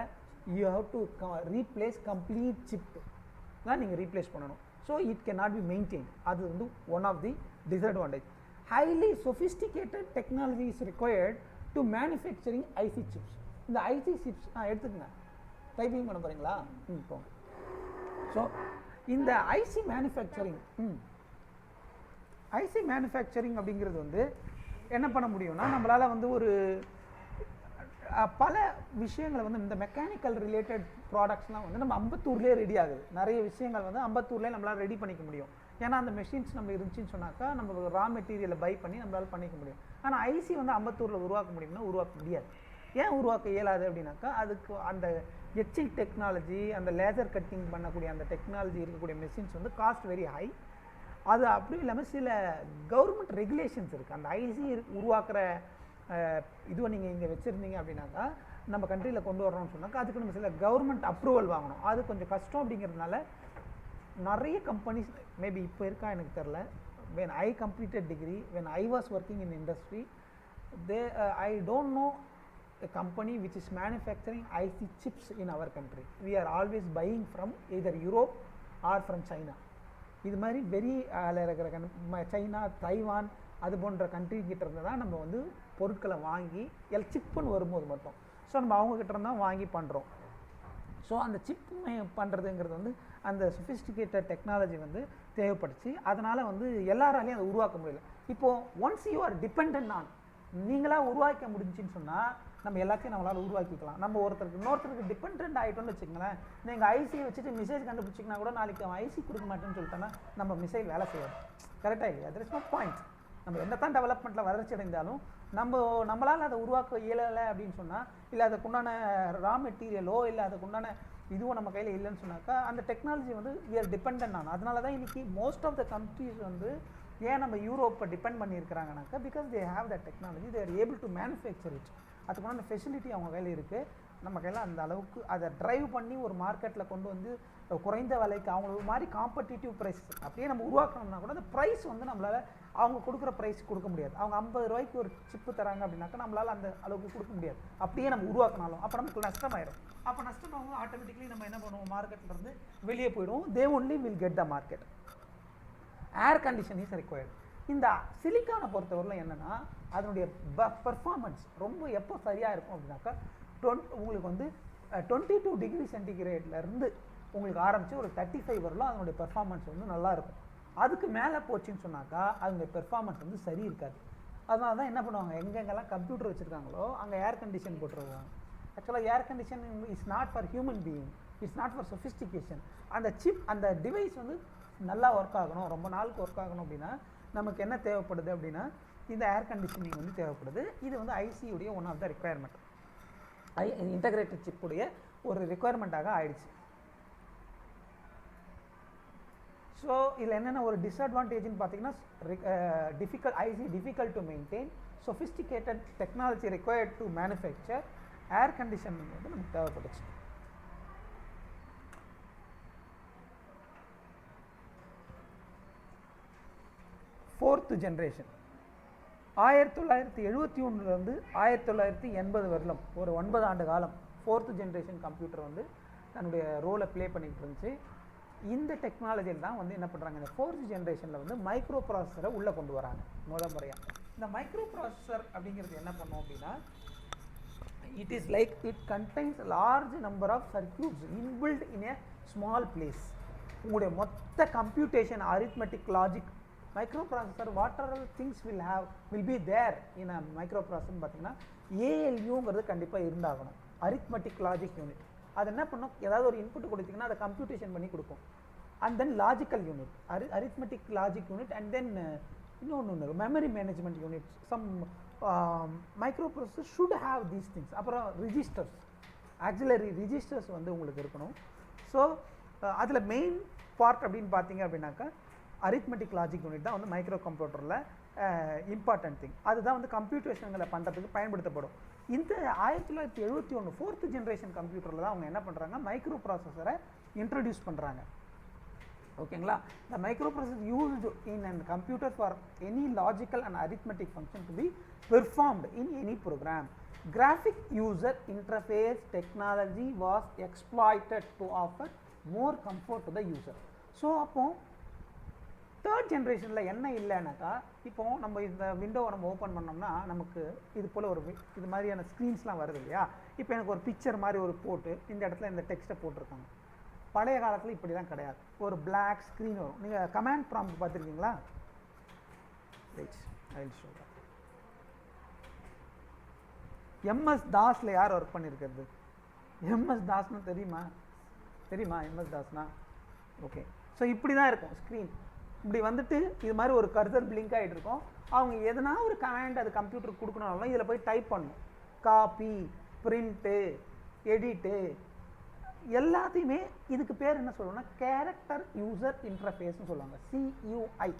you have to replace complete chip தான் நீங்கள் ரீப்ளேஸ் பண்ணணும். So it cannot be maintained. அது வந்து one of the disadvantage. Highly sophisticated technology is required to manufacturing IC chips. இந்த ஐசி சிப்ஸ் எடுத்துக்கங்க, டைப்பிங் பண்ண போகிறீங்களா? இப்போ ஸோ இந்த ஐசி மேனுஃபேக்சரிங் அப்படிங்கிறது வந்து என்ன பண்ண முடியும்னா, நம்மளால் வந்து ஒரு பல விஷயங்களை வந்து இந்த மெக்கானிக்கல் ரிலேட்டட் ப்ராடக்ட்ஸ்லாம் வந்து நம்ம அம்பத்தூர்லேயே ரெடி ஆகுது. நிறைய விஷயங்கள் வந்து அம்பத்தூர்லேயே நம்மளால் ரெடி பண்ணிக்க முடியும். ஏன்னா அந்த மெஷின்ஸ் நம்ம இருந்துச்சுன்னு சொன்னாக்கா நம்ம ரா மெட்டீரியலை பை பண்ணி நம்மளால் பண்ணிக்க முடியும். ஆனால் ஐசி வந்து அம்பத்தூரில் உருவாக்க முடியும்னா உருவாக்க முடியாது. ஏன் உருவாக்க இயலாது அப்படின்னாக்கா அதுக்கு அந்த எச்சிங் டெக்னாலஜி, அந்த லேசர் கட்டிங் பண்ணக்கூடிய அந்த டெக்னாலஜி இருக்கக்கூடிய மெஷின்ஸ் வந்து காஸ்ட் வெரி ஹை. அது அப்படியும் இல்லாமல் சில கவர்மெண்ட் ரெகுலேஷன்ஸ் இருக்குது. அந்த ஐசி உருவாக்குற இதுவை நீங்கள் இங்கே வச்சுருந்தீங்க அப்படின்னாக்கா நம்ம கண்ட்ரியில் கொண்டு வரணும்னு சொன்னாக்கா அதுக்கு நம்ம சில கவர்மெண்ட் அப்ரூவல் வாங்கணும். அது கொஞ்சம் கஷ்டம். அப்படிங்கிறதுனால நிறைய கம்பெனிஸ் மேபி இப்போ இருக்கா எனக்கு தெரில. when I completed degree, when I was working in industry, I don't know a company which is manufacturing IC chips in our country. We are always buying from either Europe or from China. இது மாதிரி very China, Taiwan அது போன்ற country கிட்ட இருந்து தான் நம்ம வந்து பொருட்களை வாங்கி சிப்புன்னு வரும்போது மட்டும் ஸோ நம்ம அவங்கக்கிட்ட இருந்தால் வாங்கி பண்ணுறோம். ஸோ அந்த சிப் பண்ணுறதுங்கிறது வந்து அந்த சொஃபிஸ்டிகேட்டட் டெக்னாலஜி வந்து தேவைப்படுச்சு. அதனால் வந்து எல்லாராலையும் அதை உருவாக்க முடியல. இப்போது once you are depend on, நீங்களாக உருவாக்க முடிஞ்சுன்னு சொன்னால் நம்ம எல்லாத்தையும் நம்மளால் உருவாக்கிக்கலாம். நம்ம இன்னொருத்தருக்கு டிபெண்ட் ஆகிட்டோம்னு வச்சுக்கோங்களேன். நீங்கள் ஐசியை வச்சுட்டு மிசைல் கண்டுபிடிச்சிங்கன்னா கூட நாளைக்கு அவன் ஐசி கொடுக்க மாட்டேன்னு சொல்லிட்டோன்னா நம்ம மிசைல் வேலை செய்யாது. கரெக்டாக இல்லையா? That is my point. நம்ம என்ன தான் டெவலப்மெண்ட்டில் வளர்ச்சி அடைந்தாலும் நம்மளால் அதை உருவாக்க இயலலை அப்படின்னு சொன்னால், இல்லை அதுக்குண்டான ரா மெட்டீரியலோ இல்லை அதுக்குண்டான இதுவும் நம்ம கையில் இல்லைன்னு சொன்னாக்கா அந்த டெக்னாலஜி வந்து வி ஆர் டிபெண்ட் ஆகும். அதனால தான் இன்றைக்கி மோஸ்ட் ஆஃப் த கண்ட்ரீஸ் வந்து ஏன் நம்ம யூரோப்பை டிபெண்ட் பண்ணியிருக்கிறாங்கனாக்கா, because they have the technology, they are able to manufacture it. அதுக்குண்டான ஃபெசிலிட்டி அவங்க கையில் இருக்குது. நம்ம கையில் அந்த அளவுக்கு அதை ட்ரைவ் பண்ணி ஒரு மார்க்கெட்டில் கொண்டு வந்து குறைந்த விலைக்கு அவங்களுக்கு மாதிரி காம்படிட்டிவ் ப்ரைஸ் அப்படியே நம்ம உருவாக்கணும்னா கூட அந்த ப்ரைஸ் வந்து நம்மளால் அவங்க கொடுக்குற ப்ரைஸ் கொடுக்க முடியாது. அவங்க 50 ரூபாய்க்கு ஒரு சிப்பு தராங்க அப்படின்னாக்கா நம்மளால் அந்த அளவுக்கு கொடுக்க முடியாது. அப்படியே நம்ம உருவாக்கினாலும் அப்போ நமக்கு நஷ்டமாயிடும். அப்போ நஷ்டமாகும் ஆட்டோமேட்டிக்லி நம்ம என்ன பண்ணுவோம், மார்க்கெட்லேருந்து வெளியே போயிடுவோம். They only will get the market. Air condition is required. இந்த சிலிக்கானை பொறுத்தவரையில் என்னென்னா அதனுடைய பர்ஃபார்மன்ஸ் ரொம்ப எப்போ சரியாக இருக்கும் அப்படின்னாக்கா உங்களுக்கு வந்து 22 டிகிரி சென்டிகிரேட்லேருந்து உங்களுக்கு ஆரம்பித்து ஒரு 35 வரலாம் அதனுடைய பெர்ஃபார்மன்ஸ் வந்து நல்லாயிருக்கும். அதுக்கு மேலே போச்சுன்னு சொன்னாக்கா அதனுடைய பெர்ஃபார்மன்ஸ் வந்து சரி இருக்காது. அதனால தான் என்ன பண்ணுவாங்க, எங்கெங்கெல்லாம் கம்ப்யூட்டர் வச்சுருக்காங்களோ அங்கே ஏர் கண்டிஷன் போட்டுருவாங்க. ஆக்சுவலாக air condition is not for human being, it's not for sophistication. அந்த சிப் அந்த டிவைஸ் வந்து நல்லா ஒர்க் ஆகணும், ரொம்ப நாளுக்கு ஒர்க் ஆகணும் அப்படின்னா நமக்கு என்ன தேவைப்படுது அப்படின்னா இந்த ஏர் கண்டிஷனிங் வந்து தேவைப்படுது. இது வந்து ஐசியுடைய one of the requirement, integrated சிப்புடைய ஒரு ரெக்குயர்மெண்ட்டாக ஆயிடுச்சு. ஸோ இதில் என்னென்ன ஒரு டிஸ்அட்வான்டேஜ்னு பார்த்தீங்கன்னா IC difficult to maintain, sophisticated technology required to manufacture, air condition வந்து நமக்கு தேவைப்படுச்சு. ஃபோர்த்து ஜென்ரேஷன் 1971 1980 வரலும் ஒரு 9 ஆண்டு காலம் ஃபோர்த்து ஜென்ரேஷன் கம்ப்யூட்டர் வந்து தன்னுடைய ரோலை ப்ளே பண்ணிகிட்டு இருந்துச்சு. இந்த டெக்னாலஜியில் தான் வந்து என்ன பண்ணுறாங்க, இந்த ஃபோர்த் ஜென்ரேஷனில் வந்து மைக்ரோ ப்ராசஸரை உள்ளே கொண்டு வராங்க முறையாக. இந்த மைக்ரோ ப்ராசஸர் அப்படிங்கிறது என்ன பண்ணும் அப்படின்னா, it is like it contains large number of circuits inbuilt in a small place. உங்களுடைய மொத்த computation, arithmetic, logic, microprocessor what are things will be there in a micro ப்ராசஸர்னு பார்த்தீங்கன்னா ஏஎல்யூங்கிறது கண்டிப்பாக இருந்தாகணும். அரித்மெட்டிக் லாஜிக் யூனிட் அது என்ன பண்ணும், ஏதாவது ஒரு இன்புட் கொடுத்தீங்கன்னா அதை கம்ப்யூட்டேஷன் பண்ணி கொடுக்கும். And then logical unit, arithmetic logic unit, and then இன்னொன்று memory management unit. Some microprocessor should have these things. அப்புறம் ரிஜிஸ்டர்ஸ், ஆக்சிலரி ரிஜிஸ்டர்ஸ் வந்து உங்களுக்கு இருக்கணும். ஸோ அதில் மெயின் பார்ட் அப்படின்னு பார்த்தீங்க அப்படின்னாக்கா அரித்மெட்டிக் லாஜிக் யூனிட் தான் வந்து மைக்ரோ கம்ப்யூட்டரில் இம்பார்ட்டன்ட் திங். அதுதான் வந்து கம்ப்யூட்டேஷன்களை பண்ணுறதுக்கு பயன்படுத்தப்படும். இந்த 1971 ஃபோர்த்து ஜென்ரேஷன் கம்ப்யூட்டரில் தான் அவங்க என்ன பண்ணுறாங்க, மைக்ரோ ப்ராசஸரை இன்ட்ரடியூஸ் பண்ணுறாங்க. ஓகேங்களா? the microprocessor used in a computer for any logical and arithmetic function to be performed in any program. Graphic user interface technology was exploited to offer more comfort to the user. So அப்போ third ஜென்ரேஷனில் என்ன இல்லைனாக்கா, இப்போ நம்ம இந்த விண்டோவை நம்ம open பண்ணோம்னா நமக்கு இது போல் ஒரு இது மாதிரியான ஸ்க்ரீன்ஸ்லாம் வருது இல்லையா. இப்போ எனக்கு ஒரு பிக்சர் மாதிரி ஒரு போட்டு இந்த இடத்துல இந்த டெக்ஸ்ட்டை போட்டிருக்காங்க. பழைய காலத்தில் இப்படிலாம் கிடையாது, ஒரு பிளாக் ஸ்க்ரீன் வரும். நீங்கள் கமாண்ட் ப்ராம்ப்ட் பார்த்துருக்கீங்களா? எம்எஸ் தாஸில் யார் ஒர்க் பண்ணியிருக்கிறது? எம்எஸ் தாஸ்னு தெரியுமா? MS தாஸ்னா okay. ஸோ இப்படி தான் இருக்கும் ஸ்க்ரீன். இப்படி வந்துட்டு இது மாதிரி ஒரு கர்சர் பிளிங்க் ஆகிட்டு இருக்கும். அவங்க எதனா ஒரு கமாண்ட் அது கம்ப்யூட்டருக்கு கொடுக்கணும்னாலும் இதில் போய் டைப் பண்ணணும். காப்பி, பிரிண்ட்டு, எடிட்டு, எல்லாத்தையுமே இதுக்கு பேர் என்ன சொல்லுவோம்னா கேரக்டர் யூசர் இன்டர்ஃபேஸ்னு சொல்லுவாங்க, CUI.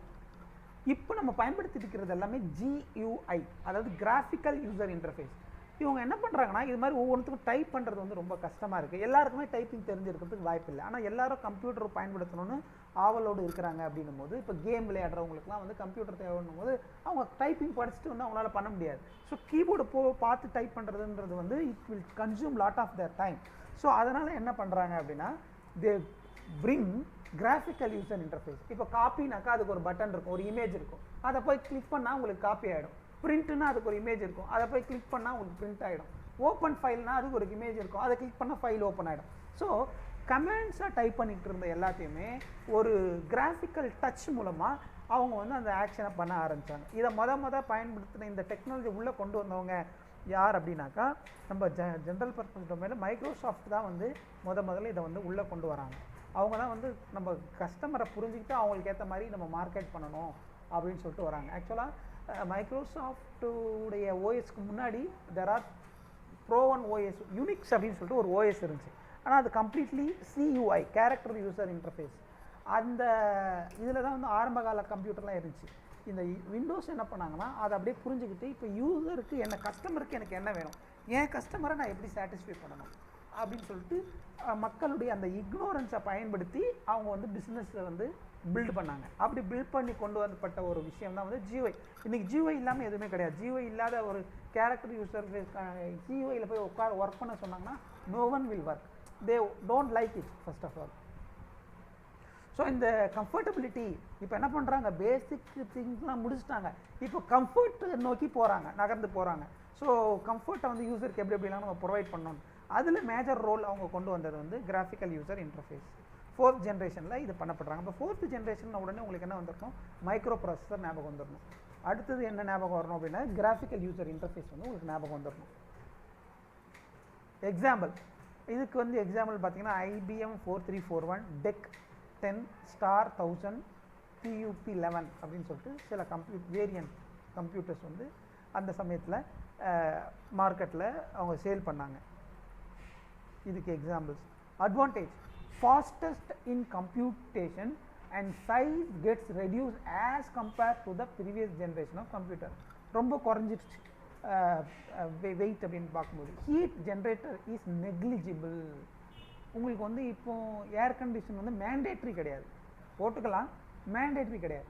இப்போ நம்ம பயன்படுத்திட்டு இருக்கிறது எல்லாமே GUI, அதாவது கிராஃபிக்கல் யூசர் இன்டர்ஃபேஸ். இவங்க என்ன பண்ணுறாங்கன்னா இது மாதிரி ஒவ்வொன்றுத்துக்கும் டைப் பண்ணுறது வந்து ரொம்ப கஷ்டமாக இருக்குது. எல்லாருக்குமே டைப்பிங் தெரிஞ்சிருக்கிறதுக்கு வாய்ப்பு இல்லை. ஆனால் எல்லாரும் கம்ப்யூட்டர் பயன்படுத்தணும்னு ஆவலோடு இருக்கிறாங்க அப்படின்னும் போது, இப்போ கேம் விளையாடுறவங்களுக்குலாம் வந்து கம்ப்யூட்டர் தேவைன்னும் போது அவங்க டைப்பிங் படிச்சுட்டு வந்து அவங்களால பண்ண முடியாது. ஸோ கீபோர்டு பார்த்து டைப் பண்ணுறதுன்றது வந்து it will consume lot of their time. So அதனால் என்ன பண்ணுறாங்க அப்படின்னா they bring graphical user interface. இப்போ காப்பினாக்கா அதுக்கு ஒரு பட்டன் இருக்கும், ஒரு இமேஜ் இருக்கும், அதை போய் கிளிக் பண்ணால் உங்களுக்கு காப்பி ஆகிடும். பிரிண்ட்னா அதுக்கு ஒரு இமேஜ் இருக்கும், அதை போய் கிளிக் பண்ணால் உங்களுக்கு பிரிண்ட் ஆகிடும். ஓப்பன் ஃபைல்னால் அதுக்கு ஒரு இமேஜ் இருக்கும், அதை கிளிக் பண்ணால் ஃபைல் ஓப்பன் ஆகிடும். ஸோ கமெண்ட்ஸாக டைப் பண்ணிகிட்டு இருந்த எல்லாத்தையுமே ஒரு கிராஃபிக்கல் டச் மூலமாக அவங்க வந்து அந்த ஆக்ஷனை பண்ண ஆரம்பித்தாங்க. இதை மொதல் பயன்படுத்தின இந்த டெக்னாலஜி உள்ளே கொண்டு வந்தவங்க யார் அப்படின்னாக்கா நம்ம ஜென்ரல் பர்பஸ் டொமைனில் மைக்ரோசாஃப்ட் தான் வந்து முதல்ல இதை வந்து உள்ளே கொண்டு வராங்க. அவங்க தான் வந்து நம்ம கஸ்டமரை புரிஞ்சுக்கிட்டு அவங்களுக்கு ஏற்ற மாதிரி நம்ம மார்க்கெட் பண்ணணும் அப்படின்னு சொல்லிட்டு வராங்க. ஆக்சுவலாக மைக்ரோசாஃப்ட்டுடைய ஓஎஸ்க்கு முன்னாடி தெர் ஆர் ப்ரோ1 ஓஎஸ் யூனிக்ஸ் அப்படின்னு சொல்லிட்டு ஒரு ஓஎஸ் இருந்துச்சு. ஆனால் அது completely CUI character user interface. அந்த இதில் தான் வந்து ஆரம்பகால கம்ப்யூட்டர்லாம் இருந்துச்சு. இந்த விண்டோஸ் என்ன பண்ணாங்கன்னா அதை அப்படியே புரிஞ்சுக்கிட்டு இப்போ யூசருக்கு என்ன கஸ்டமருக்கு எனக்கு என்ன வேணும், என் கஸ்டமரை நான் எப்படி சாட்டிஸ்ஃபை பண்ணணும் அப்படின்னு சொல்லிட்டு மக்களுடைய அந்த இக்னோரன்ஸை பயன்படுத்தி அவங்க வந்து பிஸ்னஸை வந்து பில்ட் பண்ணாங்க. அப்படி பில்ட் பண்ணி கொண்டு வரப்பட்ட ஒரு விஷயம் தான் வந்து GUI. இன்றைக்கி GUI இல்லாமல் எதுவுமே கிடையாது. GUI இல்லாத ஒரு கேரக்டர் யூசர் GUIயில் போய் ஒர்க் பண்ண சொன்னாங்கன்னா no one will work. They don't like it first of all. So இந்த கம்ஃபர்டபிலிட்டி இப்போ என்ன பண்ணுறாங்க, பேசிக் திங்ஸ்லாம் முடிச்சுட்டாங்க, இப்போ கம்ஃபர்ட் நோக்கி போகிறாங்க, நகர்ந்து போகிறாங்க. ஸோ கம்ஃபர்ட்டை வந்து யூசருக்கு எப்படிலாம் நம்ம ப்ரொவைட் பண்ணணும், அதில் மேஜர் ரோல் அவங்க கொண்டு வந்தது வந்து கிராஃபிக்கல் யூசர் இன்டர்ஃபேஸ். 4th ஜென்ரேஷனில் இது பண்ணப்படுறாங்க. இப்போ 4th ஜென்ரேஷன் உடனே உங்களுக்கு என்ன வந்திருக்கும், மைக்ரோ ப்ராசஸர் ஞாபகம் வந்துடணும். அடுத்தது என்ன ஞாபகம் வரணும் அப்படின்னா கிராஃபிக்கல் யூசர் இன்டர்ஃபேஸ் வந்து உங்களுக்கு ஞாபகம் வந்துடணும். எக்ஸாம்பிள், இதுக்கு வந்து எக்ஸாம்பிள் பார்த்தீங்கன்னா IBM 4341 DEC 10*1000 TUP11 அப்படின்னு சொல்லிட்டு சில வேரியன்ட் கம்ப்யூட்டர்ஸ் வந்து அந்த சமயத்தில் மார்க்கெட்டில் அவங்க சேல் பண்ணாங்க. இதுக்கு examples. Advantage, fastest in computation and size gets reduce as compared to the previous generation of computer. ரொம்ப குறைஞ்சிடுச்சு வெயிட் அப்படின்னு பார்க்கும்போது. Heat generator is negligible. உங்களுக்கு வந்து இப்போ ஏர் கண்டிஷன் வந்து மேண்டேட்ரி கிடையாது, போட்டுக்கலாம், மேண்டேட்ரி கிடையாது.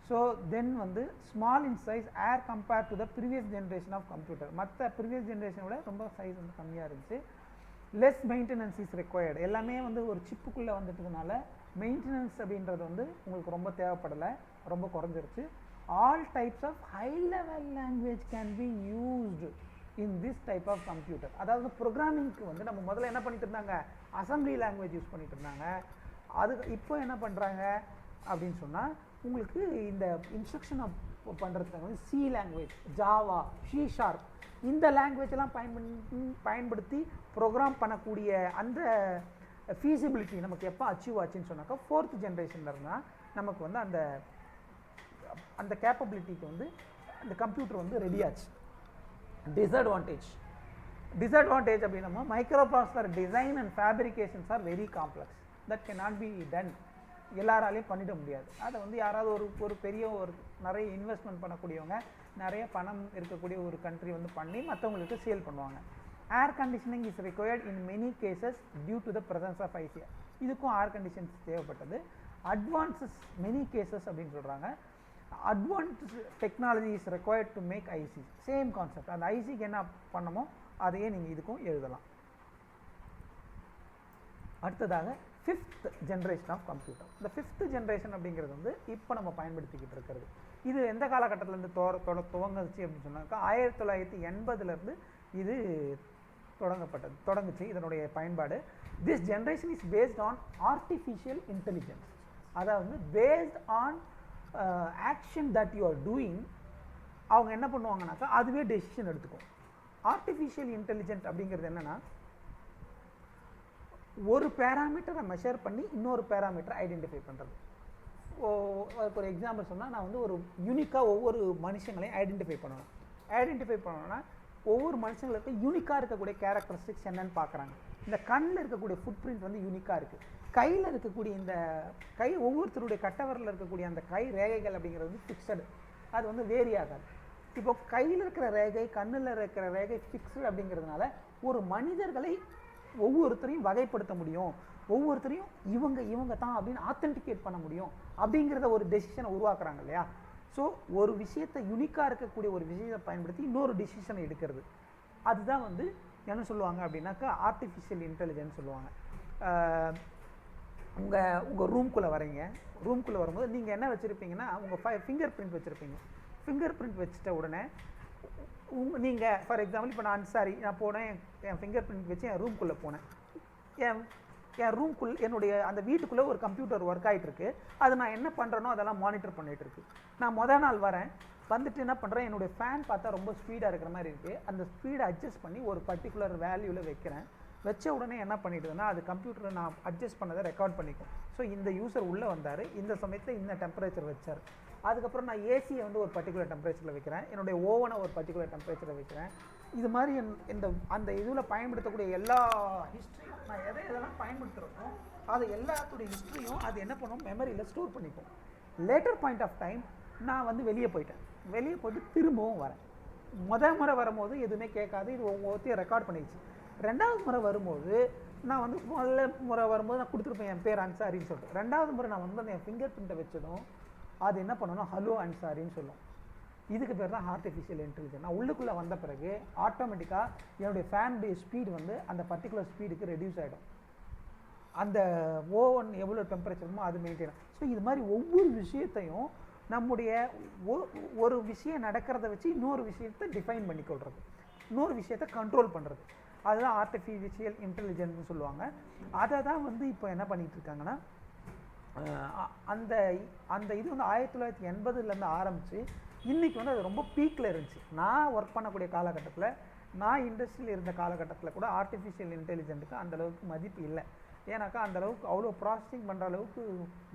ஸோ தென் வந்து small in size are compared to the previous generation of computer. மற்ற ப்ரீவியஸ் ஜென்ரேஷனை விட ரொம்ப சைஸ் வந்து கம்மியாக இருந்துச்சு. Less maintenance is required. எல்லாமே வந்து ஒரு சிப்புக்குள்ளே வந்துட்டதுனால மெயின்டெனன்ஸ் அப்படின்றது வந்து உங்களுக்கு ரொம்ப தேவைப்படலை, ரொம்ப குறைஞ்சிருச்சு. All types of high level language can be used in this type of computer. அதாவது ப்ரோக்ராமிங்க்கு வந்து நம்ம முதல்ல என்ன பண்ணிட்டு இருந்தாங்க, அசம்பிளி லாங்குவேஜ் யூஸ் பண்ணிட்டு இருந்தாங்க. அது இப்போ என்ன பண்ணுறாங்க அப்படின்னு சொன்னால் உங்களுக்கு இந்த இன்ஸ்ட்ரக்ஷன் பண்ணுறதுக்கு வந்து C லாங்குவேஜ், ஜாவா, C# இந்த லாங்குவேஜெல்லாம் பயன்படுத்தி ப்ரோக்ராம் பண்ணக்கூடிய அந்த ஃபீஸிபிலிட்டி நமக்கு எப்போ அச்சீவ் ஆச்சுன்னு சொன்னாக்கா 4th ஜென்ரேஷனில் இருந்தால் நமக்கு வந்து அந்த அந்த கேப்பபிலிட்டிக்கு வந்து அந்த கம்ப்யூட்டர் வந்து ரெடி ஆச்சு. டிஸ்அட்வான்டேஜ் அப்படின்னா micro processor design and fabrications are very complex. That can not be done. எல்லாராலையும் பண்ணிட முடியாது. அதை வந்து யாராவது ஒரு பெரிய ஒரு நிறைய இன்வெஸ்ட்மெண்ட் பண்ணக்கூடியவங்க, நிறைய பணம் இருக்கக்கூடிய ஒரு கண்ட்ரி வந்து பண்ணி மற்றவங்களுக்கு சேல் பண்ணுவாங்க. Air conditioning is required in many cases due to the presence of IC. இதுக்கும் ஏர் கண்டிஷன்ஸ் தேவைப்பட்டது. அட்வான்ஸஸ் மெனி கேசஸ் அப்படின்னு சொல்கிறாங்க. Advance technology is required to make IC. Same concept. அந்த ஐசிக்கு என்ன பண்ணமோ அதையே நீங்கள் இதுக்கும் எழுதலாம். அடுத்ததாக 5th ஜென்ரேஷன் ஆஃப் கம்ப்யூட்டர். இந்த 5th ஜென்ரேஷன் அப்படிங்கிறது வந்து இப்போ நம்ம பயன்படுத்திக்கிட்டு இருக்கிறது. இது எந்த காலகட்டத்திலேருந்து துவங்குச்சு அப்படின்னு சொன்னாக்கா 1980 இது தொடங்குச்சு இதனுடைய பயன்பாடு. This generation is based on artificial intelligence. அதாவது based on action that you are doing. அவங்க என்ன பண்ணுவாங்கனாக்கா அதுவே டெசிஷன் எடுத்துக்கும். ஆர்டிஃபிஷியல் இன்டெலிஜென்ட் அப்படிங்கிறது என்னென்னா, ஒரு பேராமீட்டரை மெஷர் பண்ணி இன்னொரு பேராமீட்டரை ஐடென்டிஃபை பண்ணுறது. அதுக்கு ஒரு எக்ஸாம்பிள் சொன்னால், நான் வந்து ஒரு யூனிக்காக ஒவ்வொரு மனுஷங்களையும் ஐடென்டிஃபை பண்ணணும்னா ஒவ்வொரு மனுஷங்களுக்கு யூனிக்காக இருக்கக்கூடிய கேரக்டரிஸ்டிக்ஸ் என்னன்னு பார்க்குறாங்க. இந்த கண்ணில் இருக்கக்கூடிய ஃபுட் பிரிண்ட் வந்து யூனிக்காக இருக்குது. கையில் இருக்கக்கூடிய இந்த ஒவ்வொருத்தருடைய கட்டவரில் இருக்கக்கூடிய அந்த கை ரேகைகள் அப்படிங்கிறது வந்து ஃபிக்ஸடு, அது வந்து வேரி ஆகாது. இப்போ கையில் இருக்கிற ரேகை, கண்ணில் இருக்கிற ரேகை ஃபிக்ஸடு அப்படிங்கிறதுனால ஒரு மனிதர்களை ஒவ்வொருத்தரையும் வகைப்படுத்த முடியும், ஒவ்வொருத்தரையும் இவங்க தான் அப்படின்னு ஆத்தென்டிகேட் பண்ண முடியும் அப்படிங்கிறத ஒரு டெசிஷனை உருவாக்குறாங்க இல்லையா. ஸோ ஒரு விஷயத்தை யூனிக்காக இருக்கக்கூடிய ஒரு விஷயத்தை பயன்படுத்தி இன்னொரு டெசிஷனை எடுக்கிறது, அதுதான் வந்து என்ன சொல்லுவாங்க அப்படின்னாக்கா ஆர்டிஃபிஷியல் இன்டெலிஜென்ஸ் சொல்லுவாங்க. உங்கள் ரூம்குள்ளே வரீங்க, ரூம்குள்ளே வரும்போது நீங்கள் என்ன வச்சுருப்பீங்கன்னா உங்கள் ஃபிங்கர் பிரிண்ட் வச்சுருப்பீங்க. ஃபிங்கர் பிரிண்ட் வச்சுட்ட உடனே நீங்கள் ஃபார் எக்ஸாம்பிள் இப்போ நான் போனேன், என் ஃபிங்கர் பிரிண்ட் வச்சு என் ரூம்குள்ளே போனேன். என் ரூம்குள்ளே என்னுடைய அந்த வீட்டுக்குள்ளே ஒரு கம்ப்யூட்டர் ஒர்க் ஆகிட்டுருக்கு. அது நான் என்ன பண்ணுறேனோ அதெல்லாம் மானிட்டர் பண்ணிகிட்ருக்கு. நான் மொதல் நாள் வரேன், வந்துட்டு என்ன பண்ணுறேன், என்னுடைய ஃபேன் பார்த்தா ரொம்ப ஸ்பீடாக இருக்கிற மாதிரி இருக்குது. அந்த ஸ்பீடை அட்ஜஸ்ட் பண்ணி ஒரு பர்டிகுலர் வேல்யூவில் வைக்கிறேன். வச்ச உடனே என்ன பண்ணிடுதுன்னா அது கம்ப்யூட்டரை நான் அட்ஜஸ்ட் பண்ணதை ரெக்கார்ட் பண்ணிக்கும். ஸோ இந்த யூசர் உள்ளே வந்தார், இந்த சமயத்தில் இந்த டெம்பரேச்சர் வச்சார். அதுக்கப்புறம் நான் ஏசியை வந்து ஒரு பர்டிகுலர் டெம்பரேச்சரில் வைக்கிறேன், என்னுடைய ஓவனை ஒரு பர்டிகுலர் டெம்பரேச்சரில் வைக்கிறேன். இது மாதிரி இந்த அந்த இதில் பயன்படுத்தக்கூடிய எல்லா ஹிஸ்ட்ரியும் நான் எதெல்லாம் பயன்படுத்துகிறோமோ அது எல்லாத்துடைய ஹிஸ்ட்ரியும் அது என்ன பண்ணும், மெமரியில் ஸ்டோர் பண்ணிக்கும். லேட்டர் பாயிண்ட் ஆஃப் டைம் நான் வந்து வெளியே போயிட்டு திரும்பவும் வரேன். முறை வரும்போது எதுவுமே கேட்காது, இது ஒவ்வொருத்தையும் ரெக்கார்ட் பண்ணிடுச்சு. ரெண்டாவது முறை வரும்போது நான் வந்து முதல்ல முறை வரும்போது நான் கொடுத்துருப்பேன் என் பேர் அன்சாரின்னு சொல்லிட்டு. ரெண்டாவது முறை நான் வந்து என் ஃபிங்கர் பிரிண்ட்டை வச்சதும் அது என்ன பண்ணணும், ஹலோ அன்சாரின்னு சொல்லும். இதுக்கு பேர் தான் ஆர்டிஃபிஷியல் இன்டெலிஜென்ஸ். நான் உள்ளுக்குள்ளே வந்த பிறகு ஆட்டோமேட்டிக்காக என்னுடைய ஃபேனுடைய ஸ்பீடு வந்து அந்த பர்டிகுலர் ஸ்பீடுக்கு ரெடியூஸ் ஆகிடும். அந்த ஓவன் எவ்வளோ டெம்பரேச்சருமோ அது மெயின்டைன். ஸோ இது மாதிரி ஒவ்வொரு விஷயத்தையும் நம்முடைய ஒரு விஷயம் நடக்கிறத வச்சு இன்னொரு விஷயத்தை டிஃபைன் பண்ணிக்கொள்கிறது, இன்னொரு விஷயத்தை கண்ட்ரோல் பண்ணுறது, அதுதான் ஆர்டிஃபிஷியல் இன்டெலிஜென்ஸ்னு சொல்லுவாங்க. அதை தான் வந்து இப்போ என்ன பண்ணிகிட்டு இருக்காங்கன்னா அந்த அந்த இது வந்து 1980லேருந்து ஆரம்பித்து இன்றைக்கி வந்து அது ரொம்ப பீக்கில் இருந்துச்சு. நான் ஒர்க் பண்ணக்கூடிய காலகட்டத்தில், நான் இண்டஸ்ட்ரியில் இருந்த காலகட்டத்தில் கூட ஆர்டிஃபிஷியல் இன்டெலிஜென்ட்டுக்கு அந்தளவுக்கு மதிப்பு இல்லை. ஏன்னாக்கா அந்தளவுக்கு அவ்வளோ ப்ராசஸிங் பண்ணுற அளவுக்கு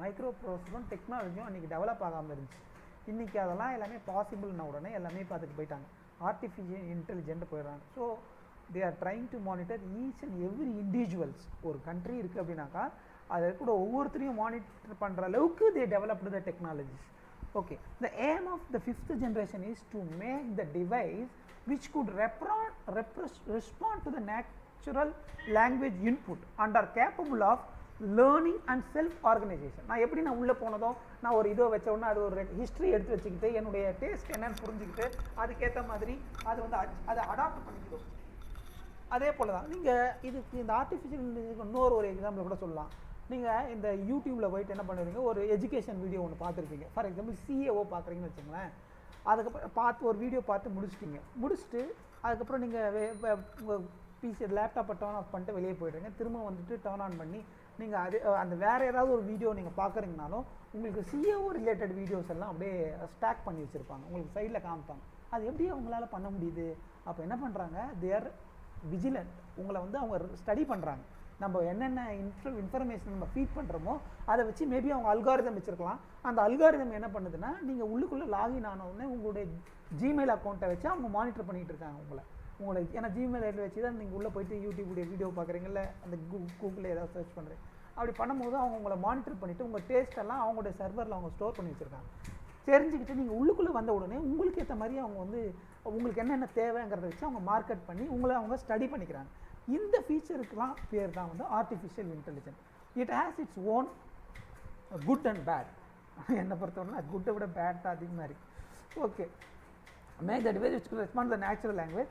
மைக்ரோ ப்ராசஸரும் டெக்னாலஜியும் அன்றைக்கி டெவலப் ஆகாமல் இருந்துச்சு. இன்றைக்கி அதெல்லாம் எல்லாமே பாசிபிள்ன உடனே எல்லாமே பார்த்துட்டு போயிட்டாங்க, ஆர்டிஃபிஷியல் இன்டெலிஜென்ட் போயிடுறாங்க. So they are trying to monitor each and every individuals. ஒரு கண்ட்ரி இருக்குது அப்படின்னாக்கா அதை கூட ஒவ்வொருத்தரையும் மானிட்டர் பண்ணுற அளவுக்கு they developed the technologies. Okay, the aim of the 5th generation is to make the device which could respond to the natural language input and are capable of learning and self-organization. நான் எப்படி நான் உள்ளே போனதும் நான் ஒரு இதோ வச்ச உடனே அது ஒரு ஹிஸ்ட்ரி எடுத்து வச்சுக்கிட்டு என்னுடைய டேஸ்ட் என்னன்னு புரிஞ்சுக்கிட்டு அதுக்கேற்ற மாதிரி அது வந்து அதை அடாப்ட் பண்ணிக்கிட்டோம். அதே போல் தான் நீங்கள் இதுக்கு இந்த ஆர்டிஃபிஷியல் இன்னொரு ஒரு எக்ஸாம்பிள் கூட சொல்லலாம். நீங்கள் இந்த யூடியூப்பில் போயிட்டு என்ன பண்ணுவீங்க, ஒரு எஜுகேஷன் வீடியோ ஒன்று பார்த்துருப்பீங்க. ஃபார் எக்ஸாம்பிள் சிஏஓ பார்க்குறீங்கன்னு வச்சுங்களேன். அதுக்கப்புறம் ஒரு வீடியோ பார்த்து முடிச்சுட்டு அதுக்கப்புறம் நீங்கள் உங்கள் பிசி லேப்டாப்பை டர்ன் ஆஃப் பண்ணிட்டு வெளியே போய்டுறீங்க. திரும்ப வந்துட்டு டர்ன் ஆன் பண்ணி நீங்கள் அந்த வேறு ஏதாவது ஒரு வீடியோ நீங்கள் பார்க்குறீங்கனாலும் உங்களுக்கு சிஏஓ ரிலேட்டட் வீடியோஸ் எல்லாம் அப்படியே ஸ்டாக் பண்ணி வச்சுருப்பாங்க, உங்களுக்கு சைடில் காமிப்பாங்க. அது எப்படி அவங்களால பண்ண முடியுது? அப்போ என்ன பண்ணுறாங்க, தேர் விஜிலண்ட். உங்களை வந்து அவங்க ஸ்டடி பண்ணுறாங்க. நம்ம என்னென்ன இன்ஃபர்மேஷன் நம்ம ஃபீட் பண்ணுறோமோ அதை வச்சு மேபி அவங்க அல்காரிதம் வச்சுருக்கலாம். அந்த அல்காரிதம் என்ன பண்ணுதுன்னா நீங்கள் உள்ளுக்குள்ளே லாகின் ஆனவுடனே உங்களுடைய ஜிமெயில் அக்கௌண்ட்டை வச்சு அவங்க மானிட்டர் பண்ணிகிட்டு இருக்காங்க உங்களை. ஏன்னா ஜிமெயில் ஐடி வச்சு தான் நீங்கள் உள்ளே போய்ட்டு யூடியூபுடைய வீடியோ பார்க்குறீங்கள, அந்த கூகுளில் ஏதாவது சர்ச் பண்ணுறீங்க. அப்படி பண்ணும்போது அவங்க உங்களை மானிட்டர் பண்ணிவிட்டு உங்கள் டேஸ்ட்டெல்லாம் அவங்களுடைய சர்வரில் அவங்க ஸ்டோர் பண்ணி வச்சுருக்காங்க. தெரிஞ்சுக்கிட்டு நீங்கள் உள்ளுக்குள்ளே வந்த உடனே உங்களுக்கு ஏற்ற மாதிரி அவங்க வந்து உங்களுக்கு என்னென்ன தேவைங்கிறத வச்சு அவங்க மார்க்கெட் பண்ணி உங்களை அவங்க ஸ்டடி பண்ணிக்கிறாங்க. இந்த ஃபீச்சருக்குலாம் பேர் தான் வந்து artificial intelligence. It has its own good and bad. என்னை பொறுத்தவரை குட்டை விட பேட் தான் அதிகமாக இருக்குது. Okay, make the device which respond the natural language.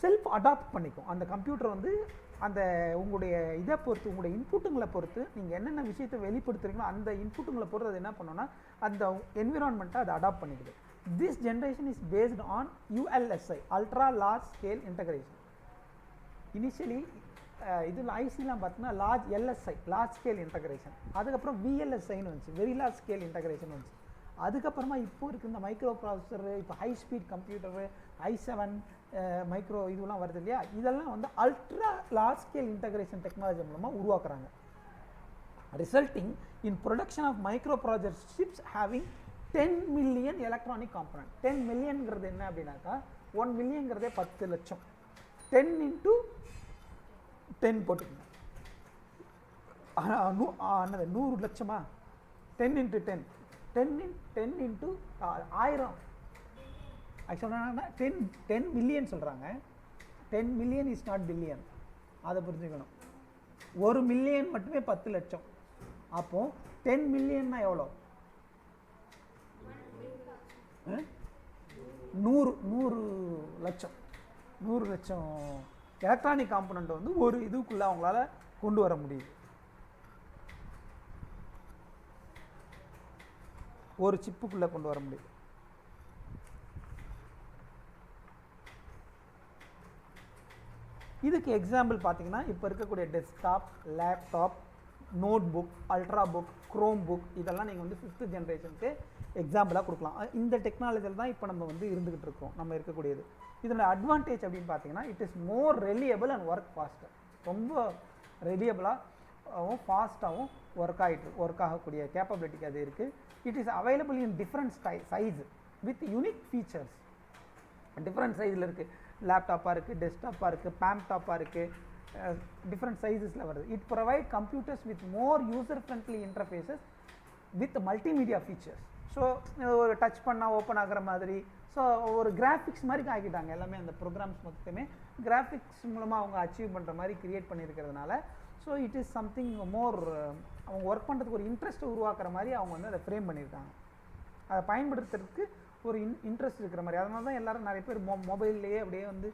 Self adapt பண்ணிக்கும் அந்த கம்ப்யூட்டர் வந்து அந்த உங்களுடைய இதை பொறுத்து, உங்களுடைய இன்புட்டுங்களை பொறுத்து நீங்கள் என்னென்ன விஷயத்தை வெளிப்படுத்துறீங்களோ அந்த இன்புட்டுங்களை பொறுத்து அது என்ன பண்ணோன்னா அந்த என்விரான்மெண்ட்டை அதை அடாப்ட் பண்ணிக்குது. This generation is based on ULSI, ultra large scale integration. Initially இதில் ஐசிலாம் பார்த்தீங்கன்னா LSI, லார்ஜ் ஸ்கேல் இன்டகிரேஷன். அதுக்கப்புறம் VLSIன்னு வந்துச்சு, வெரி லார்ஜ் ஸ்கேல் இன்டகிரேஷன் வந்துச்சு. அதுக்கப்புறமா இப்போ இருக்குது இந்த மைக்ரோ ப்ராசஸரு, இப்போ high speed computer, i7 micro இதுலாம் வருது இல்லையா, இதெல்லாம் வந்து ultra large scale integration technology மூலமாக உருவாக்குறாங்க. Resulting in production of micro processor chips having 10 million electronic component. 10 மில்லியன்கிறது என்ன அப்படின்னாக்கா 1 மில்லியன்கிறதே 10 லட்சம். 10 × 10 போட்டுக்கோங்க, 100 லட்சமா? 10 × 10 × 1000. ஆக்சுவலாக 10 மில்லியன் சொல்கிறாங்க. 10 மில்லியன் இஸ் நாட் பில்லியன், அதை புரிஞ்சுக்கணும். 1 மில்லியன் மட்டுமே 10 லட்சம். அப்போது 10 மில்லியன்னா எவ்வளோ? 100 லட்சம். 100 லட்சம் எலக்ட்ரானிக் காம்பனண்ட் வந்து ஒரு இதுக்குள்ளே அவங்களால கொண்டு வர முடியுது. ஒரு சிப்புக்குள்ளே கொண்டு வர முடியுது. இதுக்கு எக்ஸாம்பிள் பார்த்தீங்கன்னா இப்போ இருக்கக்கூடிய desktop, laptop, notebook, ultrabook, Chromebook, இதெல்லாம் நீங்கள் வந்து 5th ஜென்ரேஷனுக்கு எக்ஸாம்பிளாக கொடுக்கலாம். இந்த டெக்னாலஜியில் தான் இப்போ நம்ம வந்து இருந்துகிட்டு இருக்கோம், நம்ம இருக்கக்கூடியது. இதோட அட்வான்டேஜ் அப்படின்னு பார்த்தீங்கன்னா, it is more reliable and work faster. ரொம்ப ரெலியபிளாகவும் ஃபாஸ்ட்டாகவும் ஒர்க் ஆகக்கூடிய கேப்பபிலிட்டிக்கு அது இருக்குது. It is available in different size with unique features. Different சைஸில் இருக்குது, லேப்டாப்பாக இருக்குது, டெஸ்க்டாப்பாக இருக்குது, பேம்டாப்பாக இருக்குது, டிஃப்ரெண்ட் சைஸஸில் வருது. It provide computers with more user friendly interfaces with multimedia features. So ஒரு டச் பண்ணால் ஓப்பன் ஆகிற மாதிரி, ஸோ ஒரு கிராஃபிக்ஸ் மாதிரி ஆக்கிட்டாங்க எல்லாமே. அந்த ப்ரோக்ராம்ஸ் மொத்தமே கிராஃபிக்ஸ் மூலமாக அவங்க அச்சீவ் பண்ணுற மாதிரி கிரியேட் பண்ணியிருக்கிறதுனால, so it is something more, அவங்க ஒர்க் பண்ணுறதுக்கு ஒரு இன்ட்ரெஸ்ட்டை உருவாக்குற மாதிரி அவங்க வந்து அதை ஃப்ரேம் பண்ணியிருக்காங்க. அதை பயன்படுத்துறதுக்கு ஒரு இன்ட்ரெஸ்ட் இருக்கிற மாதிரி. அதனால தான் எல்லோரும் நிறைய பேர் மொபைல்லையே அப்படியே வந்து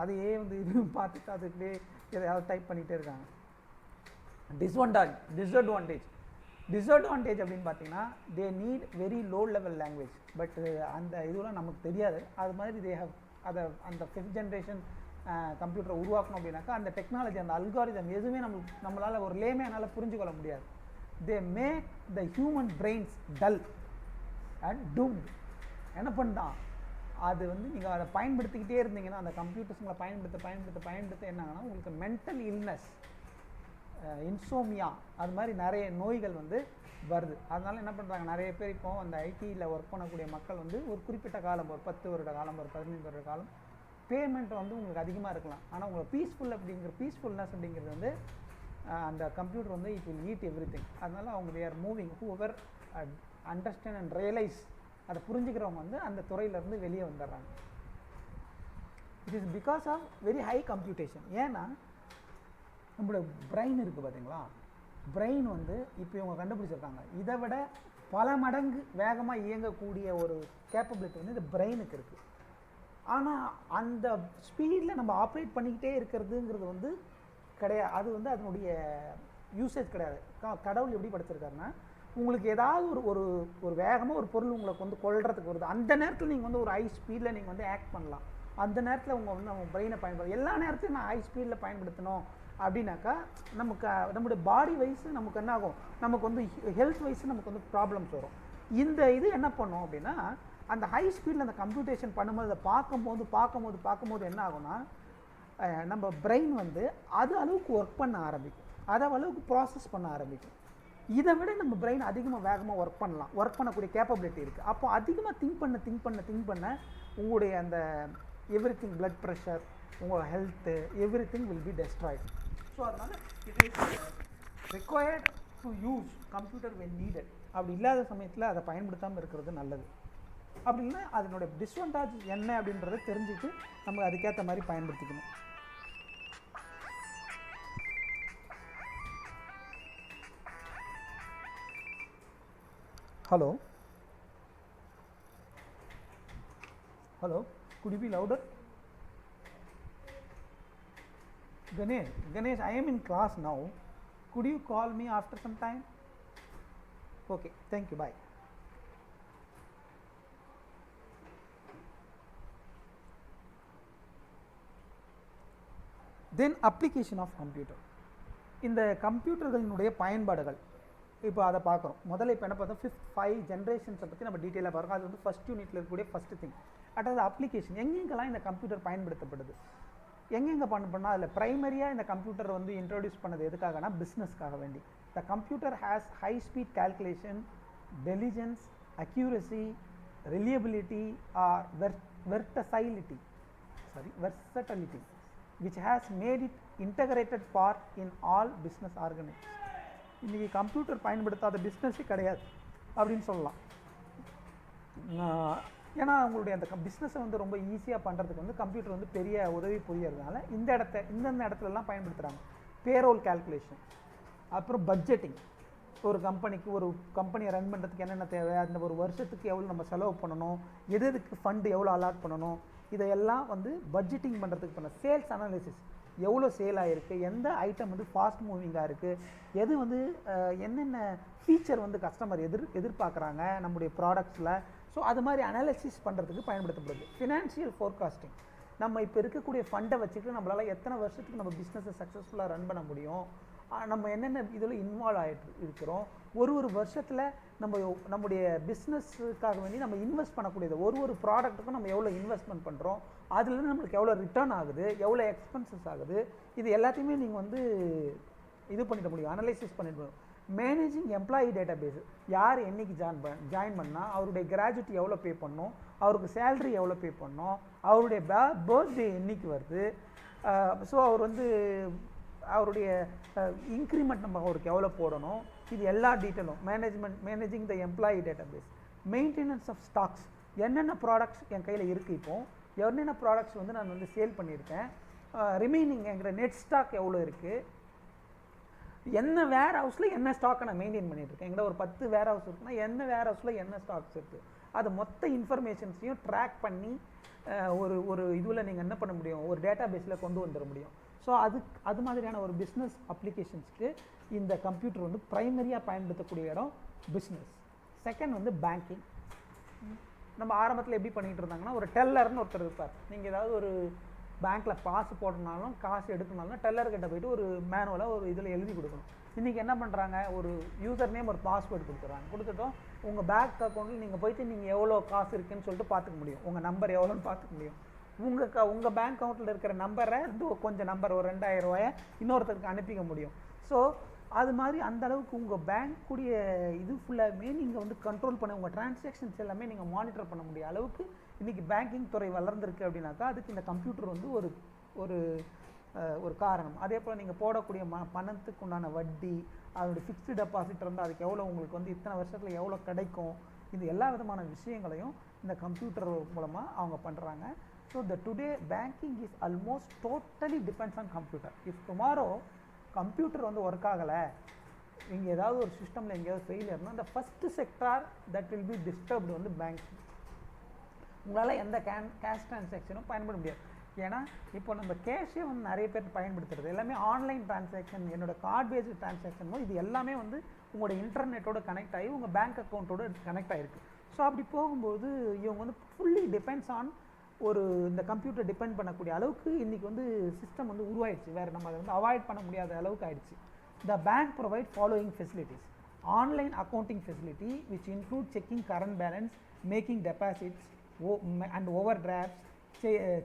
அதையே வந்து இது பார்த்துட்டு அதுக்குள்ளே எதையாவது டைப் பண்ணிகிட்டே இருக்காங்க. டிஸ்அட்வான்டேஜ் அப்படின்னு பார்த்தீங்கன்னா, they need very low level language. But அந்த இதெல்லாம் நமக்கு தெரியாது. அது மாதிரி தே ஹவ் அந்த 5th ஜென்ரேஷன் கம்ப்யூட்டரை உருவாக்கணும் அப்படின்னாக்கா, அந்த டெக்னாலஜி, அந்த அல்காரிதம் எதுவுமே நம்மளால் ஒரு லேமேனால் புரிஞ்சுக்கொள்ள முடியாது. They make the human brains dull and doomed. என்ன பண்ணிட்டான், அது வந்து நீங்கள் அதை பயன்படுத்திக்கிட்டே இருந்தீங்கன்னா, அந்த கம்ப்யூட்டர்ஸுங்களை பயன்படுத்த என்ன ஆகுனா, உங்களுக்கு மென்டல் இல்னஸ், இன்சோமியா, அது மாதிரி நிறைய நோய்கள் வந்து வருது. அதனால என்ன பண்ணுறாங்க, நிறைய பேர் இப்போ அந்த ஐடியில் ஒர்க் பண்ணக்கூடிய மக்கள் வந்து ஒரு குறிப்பிட்ட காலம், ஒரு 10 வருட காலம், ஒரு 15 வருட காலம் பேமெண்ட் வந்து உங்களுக்கு அதிகமாக இருக்கலாம். ஆனால் உங்களுக்கு பீஸ்ஃபுல்னஸ் அப்படிங்கிறது வந்து அந்த கம்ப்யூட்டர் வந்து it will eat everything. அதனால அவங்க they are moving, whoever understand and realise, அதை புரிஞ்சுக்கிறவங்க வந்து அந்த துறையிலேருந்து வெளியே வந்துடுறாங்க. It is because of very high computation. ஏன்னா நம்மளோட பிரெயின் இருக்குது பார்த்தீங்களா, பிரெயின் வந்து இப்போ இவங்க கண்டுபிடிச்சிருக்காங்க, இதை விட பல மடங்கு வேகமாக இயங்கக்கூடிய ஒரு கேப்பபிலிட்டி வந்து இந்த பிரெயினுக்கு இருக்குது. ஆனால் அந்த ஸ்பீடில் நம்ம ஆப்ரேட் பண்ணிக்கிட்டே இருக்கிறதுங்கிறது வந்து கிடையாது. அது வந்து அதனுடைய யூசேஜ் கிடையாது. கடவுள் எப்படி படைச்சிருக்காருன்னா, உங்களுக்கு ஏதாவது ஒரு வேகமாக ஒரு பொருள் உங்களுக்கு வந்து கொள்றதுக்கு வருது, அந்த நேரத்தில் நீங்கள் வந்து ஒரு ஹை ஸ்பீடில் நீங்கள் வந்து ஆக்ட் பண்ணலாம். அந்த நேரத்தில் உங்கள் வந்து நம்ம பிரெயினை பயன்படுத்த, எல்லா நேரத்தையும் நான் ஹை ஸ்பீடில் பயன்படுத்தணும் அப்படின்னாக்கா நமக்கு நம்முடைய பாடி வைஸ் நமக்கு என்ன ஆகும், நமக்கு வந்து ஹெல்த் வைஸ் நமக்கு வந்து ப்ராப்ளம்ஸ் வரும். இந்த இது என்ன பண்ணும் அப்படின்னா, அந்த ஹை ஸ்பீடில் அந்த கம்ப்யூட்டேஷன் பண்ணும்போது அதை பார்க்கும்போது என்ன ஆகும்னா, நம்ம பிரெயின் வந்து அது அளவுக்கு ஒர்க் பண்ண ஆரம்பிக்கும், அதை அளவுக்கு ப்ராசஸ் பண்ண ஆரம்பிக்கும். இதை விட நம்ம பிரெயின் அதிகமாக வேகமாக ஒர்க் பண்ணக்கூடிய கேப்பபிலிட்டி இருக்குது. அப்போ அதிகமாக திங்க் பண்ண உங்களுடைய அந்த எவ்ரிதிங், பிளட் ப்ரெஷர், உங்களோட health, everything will be destroyed. So அதனால் it is required to use computer when needed. அப்படி இல்லாத சமயத்தில் அதை பயன்படுத்தாமல் இருக்கிறது நல்லது. அப்படி இல்லைன்னா அதனுடைய டிஸ்அட்வான்டேஜ் என்ன அப்படின்றத தெரிஞ்சுட்டு நம்ம அதுக்கேற்ற மாதிரி பயன்படுத்திக்கணும். Hello, could you be louder? Ganesh, I am in class now. Could you call me after some time? Okay, thank you, bye. Then application of computer. இந்த கம்ப்யூட்டர்களினுடைய பயன்பாடுகள் இப்போ அதை பார்க்குறோம். முதல்ல இப்போ என்ன பார்த்தோம், 5 ஜென்ரேஷன்ஸை பற்றி நம்ம டீட்டெயிலாக பார்க்குறோம். அது வந்து ஃபஸ்ட் யூனிட்டில் இருக்கக்கூடிய ஃபஸ்ட்டு திங். அதாவது அப்ளிகேஷன், எங்கெங்கெல்லாம் இந்த கம்ப்யூட்டர் பயன்படுத்தப்படுது, எங்கெங்கே பண்ணால் அதில் ப்ரைமரியாக இந்த கம்ப்யூட்டர் வந்து இன்ட்ரோடியூஸ் பண்ணது எதுக்காகனா, பிஸ்னஸ்க்காக வேண்டி. The computer has high speed calculation, intelligence, accuracy, reliability or versatility which has made it integrated part in all business organizations. இன்றைக்கி கம்ப்யூட்டர் பயன்படுத்தாத பிஸ்னஸே கிடையாது அப்படின்னு சொல்லலாம். ஏன்னா அவங்களுடைய அந்த பிஸ்னஸை வந்து ரொம்ப ஈஸியாக பண்ணுறதுக்கு வந்து கம்ப்யூட்டர் வந்து பெரிய உதவி புரியறதுனால இந்தந்த இடத்துலலாம் பயன்படுத்துகிறாங்க. பேரோல் கால்குலேஷன், அப்புறம் பட்ஜெட்டிங். ஒரு கம்பெனியை ரன் பண்ணுறதுக்கு என்னென்ன தேவை, அந்த ஒரு வருஷத்துக்கு எவ்வளோ நம்ம செலவு பண்ணணும், எதுக்கு ஃபண்டு எவ்வளோ அலாட் பண்ணணும், இதையெல்லாம் வந்து பட்ஜெட்டிங் பண்ணுறதுக்கு பண்ண. சேல்ஸ் அனாலிசிஸ், எவ்வளோ சேல் ஆகிருக்கு, எந்த ஐட்டம் வந்து ஃபாஸ்ட் மூவிங்காக இருக்குது, எது வந்து என்னென்ன ஃபீச்சர் வந்து கஸ்டமர் எதிர்பார்க்குறாங்க நம்முடைய ப்ராடக்ட்ஸில். ஸோ அது மாதிரி அனாலிசிஸ் பண்ணுறதுக்கு பயன்படுத்தப்படுது. ஃபினான்ஷியல் ஃபோர்காஸ்டிங், நம்ம இப்போ இருக்கக்கூடிய ஃபண்டை வச்சுட்டு நம்மளால் எத்தனை வருஷத்துக்கு நம்ம பிஸ்னஸை சக்ஸஸ்ஃபுல்லாக ரன் பண்ண முடியும் நம்ம என்னென்ன இதில் இன்வால்வ் ஆகிட்டு இருக்கிறோம், ஒரு வருஷத்தில் நம்முடைய பிஸ்னஸுக்காக வேண்டி நம்ம இன்வெஸ்ட் பண்ணக்கூடியது, ஒரு ப்ராடக்ட்டுக்கும் நம்ம எவ்வளோ இன்வெஸ்ட்மெண்ட் பண்ணுறோம், அதுலேருந்து நம்மளுக்கு எவ்வளோ ரிட்டர்ன் ஆகுது, எவ்வளோ எக்ஸ்பென்சஸ் ஆகுது, இது எல்லாத்தையுமே நீங்கள் வந்து இது பண்ணிட முடியும், அனலைசிஸ் பண்ணிட முடியும். மேனேஜிங் எம்ப்ளாயி டேட்டா பேஸ், யார் என்றைக்கு ஜாயின் பண்ணால் அவருடைய கிராஜுவிட்டி எவ்வளோ பே பண்ணணும், அவருக்கு சேல்ரி எவ்வளோ பே பண்ணணும், அவருடைய பர்த்டே என்றைக்கு வருது, ஸோ அவர் வந்து அவருடைய இன்க்ரிமெண்ட் நம்ம அவருக்கு எவ்வளோ போடணும், இது எல்லா டீட்டெயிலும் managing the employee database. Maintenance of stocks, என்னென்ன ப்ராடக்ட்ஸ் என் கையில் இருக்குது, இப்போது என்னென்ன ப்ராடக்ட்ஸ் வந்து நான் வந்து சேல் பண்ணியிருக்கேன், ரிமைனிங் என்கிற நெட் ஸ்டாக் எவ்வளோ இருக்குது, என்ன வேர் ஹவுஸில் என்ன ஸ்டாக்கை நான் மெயின்டைன் பண்ணிட்டுருக்கேன், எங்கிட்ட ஒரு 10 வேர் ஹவுஸ் இருக்குன்னா என்ன வேர் ஹவுஸில் என்ன ஸ்டாக்ஸ் இருக்குது, அது மொத்த இன்ஃபர்மேஷன்ஸையும் ட்ராக் பண்ணி ஒரு இதில் நீங்கள் என்ன பண்ண முடியும், ஒரு டேட்டா பேஸில் கொண்டு வந்துட முடியும். ஸோ அது மாதிரியான ஒரு பிஸ்னஸ் அப்ளிகேஷன்ஸ்க்கு இந்த கம்ப்யூட்டர் வந்து ப்ரைமரியாக பயன்படுத்தக்கூடிய இடம் பிஸ்னஸ். செகண்ட் வந்து பேங்கிங். நம்ம ஆரம்பத்தில் எப்படி பண்ணிகிட்டு இருந்தாங்கன்னா, ஒரு டெல்லர்னு ஒருத்தர் இருப்பார். நீங்கள் ஏதாவது ஒரு பேங்க்கில் பாஸ் போடணுனாலும் காசு எடுக்கணுனாலும் டெல்லர்கிட்ட போய்ட்டு ஒரு மேனுவலாக ஒரு இதில் எழுதி கொடுக்கணும். இன்றைக்கி என்ன பண்ணுறாங்க, ஒரு யூசர் நேம் ஒரு பாஸ்வேர்டு கொடுத்துட்டோம், உங்கள் பேங்க் அக்கௌண்ட்டில் நீங்கள் போய்ட்டு நீங்கள் எவ்வளோ காசு இருக்குதுன்னு சொல்லிட்டு பார்த்துக்க முடியும், உங்கள் நம்பர் எவ்வளோன்னு பார்த்துக்க முடியும். உங்கள் பேங்க் அக்கௌண்ட்டில் இருக்கிற நம்பரை கொஞ்சம் நம்பர் ஒரு 2000 ரூபாயை இன்னொருத்தருக்கு அனுப்பிக்க முடியும். ஸோ அது மாதிரி அந்த அளவுக்கு உங்கள் பேங்க்குடைய இது ஃபுல்லாகவே நீங்கள் வந்து கண்ட்ரோல் பண்ண, உங்கள் டிரான்சாக்ஷன்ஸ் எல்லாமே நீங்கள் மானிட்டர் பண்ண முடிய அளவுக்கு இன்றைக்கி பேங்கிங் துறை வளர்ந்துருக்கு. அப்படின்னாக்கா அதுக்கு இந்த கம்ப்யூட்டர் வந்து ஒரு காரணம். அதே போல் நீங்கள் போடக்கூடிய பணத்துக்கு உண்டான வட்டி, அதோடைய ஃபிக்ஸ்டு டெபாசிட் இருந்தால் அதுக்கு எவ்வளோ உங்களுக்கு வந்து இத்தனை வருஷத்தில் எவ்வளோ கிடைக்கும், இது எல்லா விதமான விஷயங்களையும் இந்த கம்ப்யூட்டர் மூலமாக அவங்க பண்ணுறாங்க. So today banking is almost totally depends on computer. If tomorrow computer வந்து ஒர்க் ஆகலை, இங்கே ஏதாவது ஒரு சிஸ்டமில் எங்கேயாவது ஃபெயிலியர்னால் இந்த first sector that will be disturbed வந்து பேங்கிங். உங்களால் எந்த கேஷ் டிரான்சாக்ஷனும் பயன்பட முடியாது. ஏன்னா இப்போ நம்ம கேஷே வந்து நிறைய பேர் பயன்படுத்துறது எல்லாமே ஆன்லைன் டிரான்சாக்ஷன், என்னோட கார்டு பேஸ்டு டிரான்சாக்ஷன், இது எல்லாமே வந்து உங்களோட இன்டர்நெட்டோட கனெக்ட் ஆகி உங்கள் பேங்க் அக்கௌண்ட்டோட கனெக்ட் ஆகிருக்கு. ஸோ அப்படி போகும்போது இவங்க வந்து ஃபுல்லி டிபெண்ட்ஸ் ஆன் இந்த கம்ப்யூட்டர் டிபெண்ட் பண்ணக்கூடிய அளவுக்கு இன்றைக்கி வந்து சிஸ்டம் வந்து உருவாயிடுச்சு. வேறு நம்ம அதை வந்து அவாய்ட் பண்ண முடியாத அளவுக்கு ஆயிடுச்சு. The bank provide following facilities: online accounting facility which include checking current balance, making deposits and over drafts,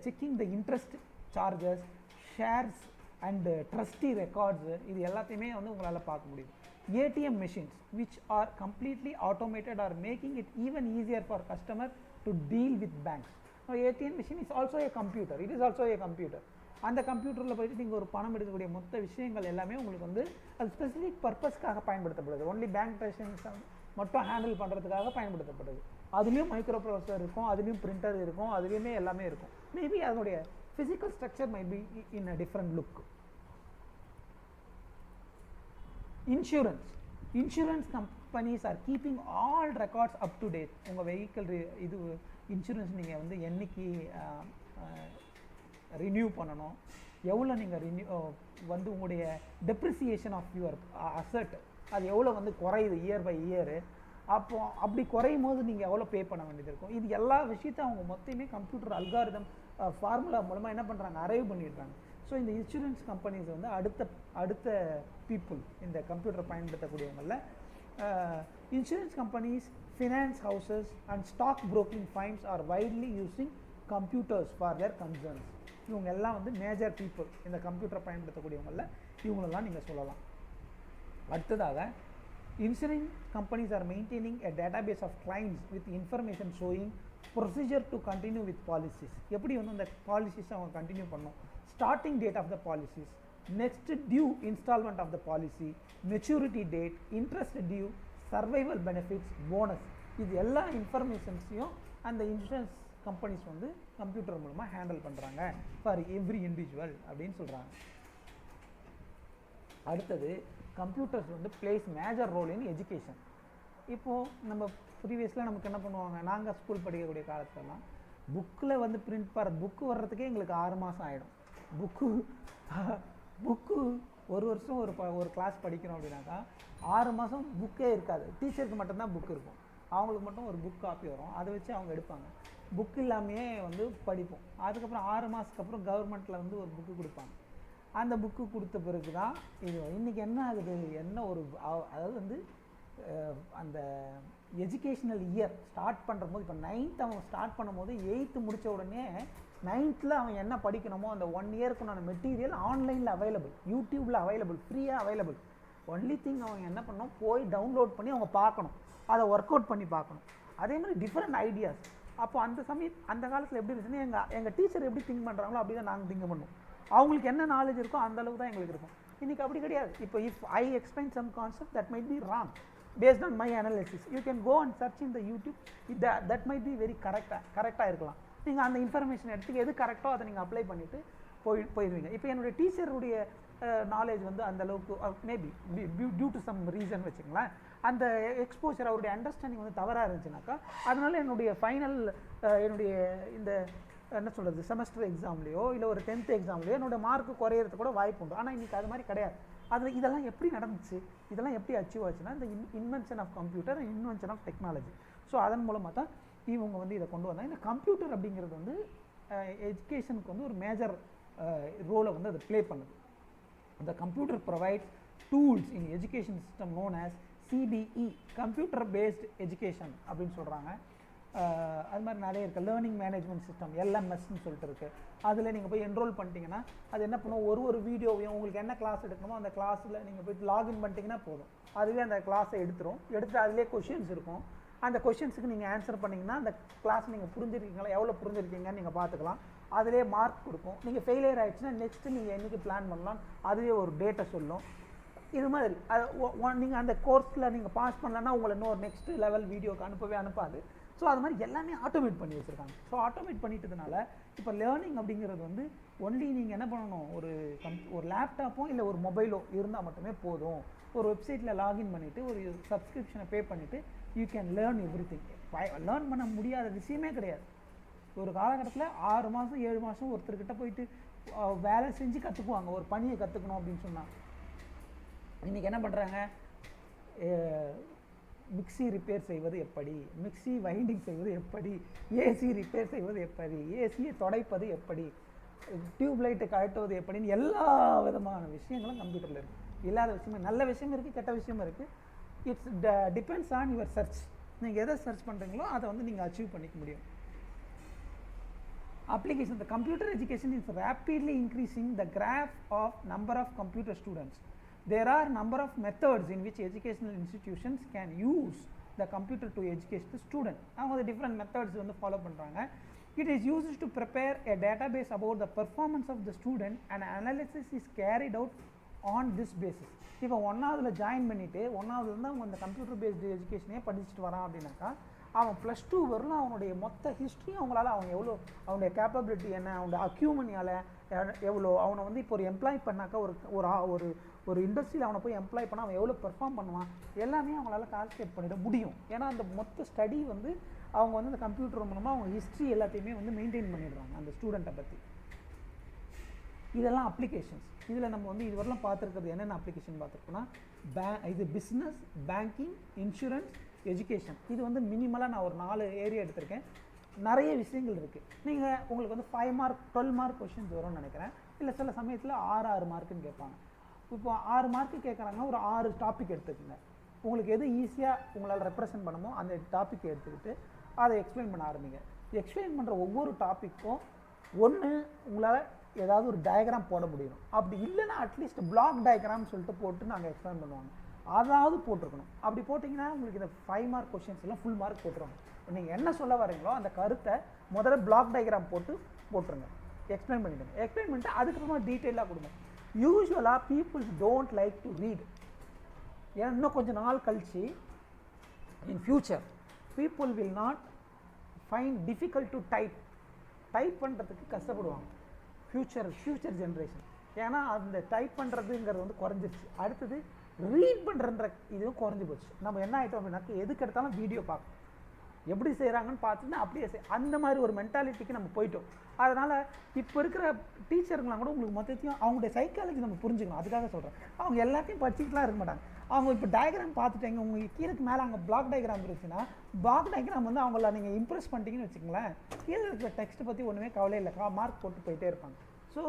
checking the interest charges, shares and trustee records, இது எல்லாத்தையுமே வந்து உங்களால் பார்க்க முடியும். ATM machines which are completely automated are making it even easier for customer to deal with banks. Now ATM machine is also a computer, it is also a computer. அந்த கம்ப்யூட்டரில் போய்ட்டு நீங்கள் ஒரு பணம் எடுக்கக்கூடிய மொத்த விஷயங்கள் எல்லாமே உங்களுக்கு வந்து அது ஸ்பெசிஃபிக் பர்பஸ்க்காக பயன்படுத்தப்படுது. ஒன்லி பேங்க் ட்ரான்சாக்ஷன்ஸ் மட்டும் ஹேண்டில் பண்ணுறதுக்காக பயன்படுத்தப்படுது. அதுலேயும் மைக்ரோ ப்ராசஸர் இருக்கும், அதுலேயும் பிரிண்டர் இருக்கும், அதுலேயுமே எல்லாமே இருக்கும். மேபி அதனுடைய physical structure might be in a different look. Insurance companies are keeping all records up to date. உங்கள் வெஹிக்கிள் இது இன்சூரன்ஸ் நீங்கள் வந்து என்றைக்கு ரினியூ பண்ணணும், எவ்வளோ நீங்கள் வந்து உங்களுடைய டெப்ரிசியேஷன் ஆஃப் யுவர் அசட் அது எவ்வளோ வந்து குறையுது இயர் பை இயரு, அப்படி குறையும் போது நீங்கள் எவ்வளோ பே பண்ண வேண்டியது இருக்கும். இது எல்லா விஷயத்தையும் அவங்க மொத்தமே கம்ப்யூட்டர் அல்காரிதம் ஃபார்முலா மூலமாக என்ன பண்ணுறாங்க, அரைவ் பண்ணிடுறாங்க. ஸோ இந்த இன்சூரன்ஸ் கம்பெனிஸ் வந்து அடுத்த பீப்புள் இந்த கம்ப்யூட்டர் பயன்படுத்தக்கூடியவங்களில் insurance companies, finance houses and stock broking firms are widely using computers for their concerns. இவங்க எல்லாம் வந்து மேஜர் பீப்புள் இந்த கம்ப்யூட்டரை பயன்படுத்தக்கூடியவங்களில் இவங்களெல்லாம் நீங்கள் சொல்லலாம். அடுத்ததாக insurance companies are maintaining a database of claims with information showing procedure to continue with policies. எப்படி வந்து அந்த பாலிசிஸ் அவங்க கண்டினியூ பண்ணணும், starting date of the policies, next due instalment of the policy, maturity date, interest due, survival benefits, bonus, இது எல்லா இன்ஃபர்மேஷன்ஸையும் அந்த insurance companies வந்து கம்ப்யூட்டர் மூலமாக ஹேண்டில் பண்ணுறாங்க ஃபார் எவ்ரி இண்டிவிஜுவல் அப்படின்னு சொல்கிறாங்க. அடுத்தது கம்ப்யூட்டர்ஸ் வந்து plays major role in education. இப்போது நம்ம ப்ரீவியஸில் நமக்கு என்ன பண்ணுவாங்க, நாங்கள் ஸ்கூல் படிக்கக்கூடிய காலத்துலலாம் புக்கில் வந்து புக்கு வர்றதுக்கே எங்களுக்கு 6 மாதம் ஆகிடும். புக்கு ஒரு வருஷம் ஒரு கிளாஸ் படிக்கிறோம் அப்படின்னாக்கா 6 மாதம் புக்கே இருக்காது. டீச்சருக்கு மட்டும்தான் புக் இருக்கும், அவங்களுக்கு மட்டும் ஒரு புக் காப்பி வரும், அதை வச்சு அவங்க எடுப்பாங்க. புக் இல்லாமையே வந்து படிப்போம். அதுக்கப்புறம் 6 மாதத்துக்கு அப்புறம் கவர்மெண்ட்டில் வந்து ஒரு புக்கு கொடுப்பாங்க. அந்த புக்கு கொடுத்த பிறகு தான் இது இன்றைக்கி என்ன ஆகுது, என்ன ஒரு அதாவது வந்து அந்த எஜுகேஷ்னல் இயர் ஸ்டார்ட் பண்ணுற போது, இப்போ 9th அவன் ஸ்டார்ட் பண்ணும்போது 8th முடித்த உடனே 9th அவன் என்ன படிக்கணுமோ அந்த 1 இயருக்குண்டான மெட்டீரியல் ஆன்லைனில் அவைலபிள், யூடியூப்பில் அவைலபிள், ஃப்ரீயாக அவைலபிள். ஒன்லி திங் அவங்க என்ன பண்ணணும், போய் டவுன்லோட் பண்ணி அவங்க பார்க்கணும், அதை ஒர்க் அவுட் பண்ணி பார்க்கணும். அதே மாதிரி டிஃப்ரெண்ட் ஐடியாஸ். அப்போ அந்த காலத்தில் எப்படி இருந்துச்சுன்னா எங்கள் டீச்சர் எப்படி திங்க் பண்ணுறாங்களோ அப்படி தான் நாங்கள் திங்க் பண்ணுவோம். அவங்களுக்கு என்ன நாலேஜ் இருக்கோ அந்த அளவுக்கு தான் எங்களுக்கு இருக்கும். இன்றைக்கி அப்படி கிடையாது. இப்போ if I explain some concept that might be wrong based on my analysis, you can go and search in the YouTube, that might be very கரெக்டாக இருக்கலாம். நீங்கள் அந்த இன்ஃபர்மேஷன் எடுத்து எது கரெக்டோ அதை நீங்கள் அப்ளை பண்ணிவிட்டு போயிடுவீங்க. இப்போ என்னுடைய டீச்சருடைய நாலேஜ் வந்து அந்தளவுக்கு maybe due to some reason வச்சுங்களேன், அந்த எக்ஸ்போஜர் அவருடைய அண்டர்ஸ்டாண்டிங் வந்து தவறாக இருந்துச்சுனாக்கா அதனால என்னுடைய ஃபைனல் என்னுடைய இந்த என்ன சொல்கிறது செமஸ்டர் எக்ஸாம்லேயோ இல்லை ஒரு 10th எக்ஸாம்லேயோ என்னோடய மார்க்கு குறையிறதுக்கு கூட வாய்ப்பு உண்டு. ஆனால் இன்றைக்கி அது மாதிரி கிடையாது. அதில் இதெல்லாம் எப்படி நடந்துச்சு, இதெல்லாம் எப்படி அச்சீவ் ஆச்சுன்னா இந்த invention of computer and invention of technology. So அதன் மூலமாக தான் இவங்க வந்து இதை கொண்டு வந்தாங்க. இந்த கம்ப்யூட்டர் அப்படிங்கிறது வந்து எஜுகேஷனுக்கு வந்து ஒரு மேஜர் ரோலை வந்து அது ப்ளே பண்ணுது. இந்த computer provides tools in education system known as CBE, computer based education அப்படின்னு சொல்கிறாங்க. அது மாதிரி நிறைய இருக்குது. லேர்னிங் மேனேஜ்மெண்ட் சிஸ்டம் LMSன்னு சொல்லிட்டு இருக்குது. அதில் நீங்கள் போய் என்ரோல் பண்ணிட்டீங்கன்னா அது என்ன பண்ணுவோம், ஒரு வீடியோவையும் உங்களுக்கு என்ன கிளாஸ் எடுக்கணுமோ அந்த கிளாஸில் நீங்கள் போய் லாகின் பண்ணிட்டீங்கன்னா போதும், அதுவே அந்த கிளாஸை எடுத்துட்டு அதிலே கொஷின்ஸ் இருக்கும். அந்த கொஷின்ஸுக்கு நீங்கள் ஆன்சர் பண்ணிங்கன்னா அந்த கிளாஸ் நீங்கள் புரிஞ்சிருக்கீங்களா, எவ்வளோ புரிஞ்சிருக்கீங்கன்னு நீங்கள் பார்த்துக்கலாம். அதிலே மார்க் கொடுக்கும். நீங்கள் ஃபெயிலியர் ஆகிடுச்சுன்னா நெக்ஸ்ட்டு நீங்கள் என்றைக்கு பிளான் பண்ணலாம் அதுவே ஒரு டேட்டை சொல்லும். இது மாதிரி நீங்கள் அந்த கோர்ஸில் நீங்கள் பாஸ் பண்ணலன்னா உங்களை இன்னொரு நெக்ஸ்ட் லெவல் வீடியோக்கு அனுப்பாது. ஸோ அது மாதிரி எல்லாமே ஆட்டோமேட் பண்ணி வச்சுருக்காங்க. ஸோ ஆட்டோமேட் பண்ணிட்டதுனால இப்போ லேர்னிங் அப்படிங்கிறது வந்து ஒன்லி நீங்கள் என்ன பண்ணணும், ஒரு லேப்டாப்போ இல்லை ஒரு மொபைலோ இருந்தால் மட்டுமே போதும். ஒரு வெப்சைட்டில் லாகின் பண்ணிவிட்டு ஒரு சப்ஸ்கிரிப்ஷனை பே பண்ணிவிட்டு you can learn everything. Learn பண்ண முடியாத விஷயமே கிடையாது. ஒரு காலகட்டத்தில் 6 மாதம் 7 மாதம் ஒருத்தர்கிட்ட போயிட்டு வேலை செஞ்சு கற்றுக்குவாங்க ஒரு பணியை கற்றுக்கணும் அப்படின்னு சொன்னால். இன்றைக்கி என்ன பண்ணுறாங்க, மிக்சி ரிப்பேர் செய்வது எப்படி, மிக்சி வைண்டிங் செய்வது எப்படி, ஏசி ரிப்பேர் செய்வது எப்படி, ஏசியை துடைப்பது எப்படி, டியூப் லைட்டை கழட்டுவது எப்படின்னு எல்லா விதமான விஷயங்களும் கம்ப்யூட்டரில் இருக்குது. இல்லாத விஷயமும் நல்ல விஷயம் இருக்குது, கெட்ட விஷயமும் இருக்குது. It's depends on your search. நீங்கள் எதை சர்ச் பண்ணுறீங்களோ அதை வந்து நீங்கள் அச்சீவ் பண்ணிக்க முடியும். Application. The computer education is rapidly increasing the graph of number of computer students. There are number of methods in which educational institutions can use the computer to educate the student. அவங்க different methods வந்து follow பண்ணுறாங்க. It is used to prepare a database about the performance of the student and analysis is carried out on this basis. இப்போ 1ஆவதுல join பண்ணிவிட்டு 1ஆவதுலேருந்து அவங்க அந்த computer based எஜுகேஷனே படிச்சுட்டு வரான் அப்படின்னாக்கா அவன் +2 வரலாம் அவனுடைய மொத்த ஹிஸ்ட்ரியும் அவங்களால அவன் எவ்வளோ அவனுடைய கேப்பபிலிட்டி என்ன, அவனுடைய அக்யூமனியால் எவ்வளோ அவனை வந்து இப்போ ஒரு எம்ப்ளாய் பண்ணாக்கா ஒரு ஒரு இண்டஸ்ட்ரியில் அவனை போய் எம்ப்ளாய் பண்ணால் அவன் எவ்வளோ பெர்ஃபார்ம் பண்ணுவான் எல்லாமே அவங்களால கால்குலேட் பண்ணிட முடியும். ஏன்னா அந்த மொத்த ஸ்டடி வந்து அவங்க வந்து அந்த கம்ப்யூட்டர் மூலமாக அவங்க ஹிஸ்ட்ரி எல்லாத்தையுமே வந்து மெயின்டைன் பண்ணிடுறாங்க அந்த ஸ்டூடெண்ட்டை பற்றி. இதெல்லாம் அப்ளிகேஷன்ஸ். இதில் நம்ம வந்து இதுவரெல்லாம் பார்த்துருக்கிறது என்னென்ன அப்ளிகேஷன் பார்த்துருக்கோன்னா இது பிஸ்னஸ், பேங்கிங், இன்சூரன்ஸ், எஜுகேஷன். இது வந்து மினிமலாக நான் ஒரு 4 ஏரியா எடுத்திருக்கேன். நிறைய விஷயங்கள் இருக்குது. நீங்கள் உங்களுக்கு வந்து 5 மார்க் 12 மார்க் கொஷின்ஸ் வரும்னு நினைக்கிறேன். இல்லை சில சமயத்தில் 6 மார்க்குன்னு கேட்பாங்க. இப்போ 6 மார்க்கு கேட்குறாங்கன்னா ஒரு 6 டாபிக் எடுத்துக்கோங்க. உங்களுக்கு எது ஈஸியாக உங்களால் ரெப்ரசன்ட் பண்ணமோ அந்த டாப்பிக்கை எடுத்துக்கிட்டு அதை எக்ஸ்பிளைன் பண்ண ஆரம்பிங்க. எக்ஸ்பிளைன் பண்ணுற ஒவ்வொரு டாப்பிக்கும் ஒன்று உங்களால் ஏதாவது ஒரு டயக்ராம் போட முடியும். அப்படி இல்லைன்னா அட்லீஸ்ட் பிளாக் டயக்ராம் சொல்லிட்டு போட்டு நாங்கள் எக்ஸ்பிளைன் பண்ணுவாங்க. அதாவது போட்டிருக்கணும். அப்படி போட்டிங்கன்னா உங்களுக்கு இந்த 5 மார்க் கொஷின்ஸ் எல்லாம் ஃபுல் மார்க் போட்டுருவாங்க. நீங்கள் என்ன சொல்ல வரீங்களோ அந்த கருத்தை முதல்ல பிளாக் டயக்ராம் போட்டுருங்க, எக்ஸ்பிளைன் பண்ணிவிடுங்க. எக்ஸ்பிளைன் பண்ணிட்டு அதுக்கப்புறமா டீட்டெயிலாக கொடுங்க. யூஸ்வலாக peoples don't like to read. ஏன்னா இன்னும் கொஞ்சம் நாள் கழிச்சு in future people will not find difficult to type பண்ணுறதுக்கு கஷ்டப்படுவாங்க ஃப்யூச்சர் ஜென்ரேஷன். ஏன்னா அந்த டைப் பண்ணுறதுங்கிறது வந்து குறைஞ்சிருச்சு. அடுத்தது ரீட் பண்ணுறன்ற இதுவும் குறைஞ்சி போச்சு. நம்ம என்ன ஆகிட்டோம் அப்படின்னாக்க எதுக்கு எடுத்தாலும் வீடியோ பார்க்கணும், எப்படி செய்கிறாங்கன்னு பார்த்துட்டு அப்படியே அந்த மாதிரி ஒரு மென்டாலிட்டிக்கு நம்ம போயிட்டோம். அதனால் இப்போ இருக்கிற டீச்சருங்களாம் கூட உங்களுக்கு மொத்தத்தையும் அவங்களுடைய சைக்காலஜி நம்ம புரிஞ்சுக்கணும். அதுக்காக சொல்கிறேன். அவங்க எல்லாத்தையும் படிச்சுக்கிட்டுலாம் இருக்க மாட்டாங்க. அவங்க இப்போ டயக்ராம் பார்த்துட்டாங்க, உங்களுக்கு கீழே மேலே அங்கே பிளாக் டயக்ராம் இருந்துச்சுன்னா பிளாக் டயக்ராம் வந்து அவங்கள நீங்கள் இம்ப்ரெஸ் பண்ணிட்டீங்கன்னு வச்சுக்கோங்களேன், கீழே இருக்கிற டெக்ஸ்ட்டை பற்றி ஒன்றுமே கவலை இல்லை, மார்க் போட்டு போயிட்டே இருப்பாங்க. So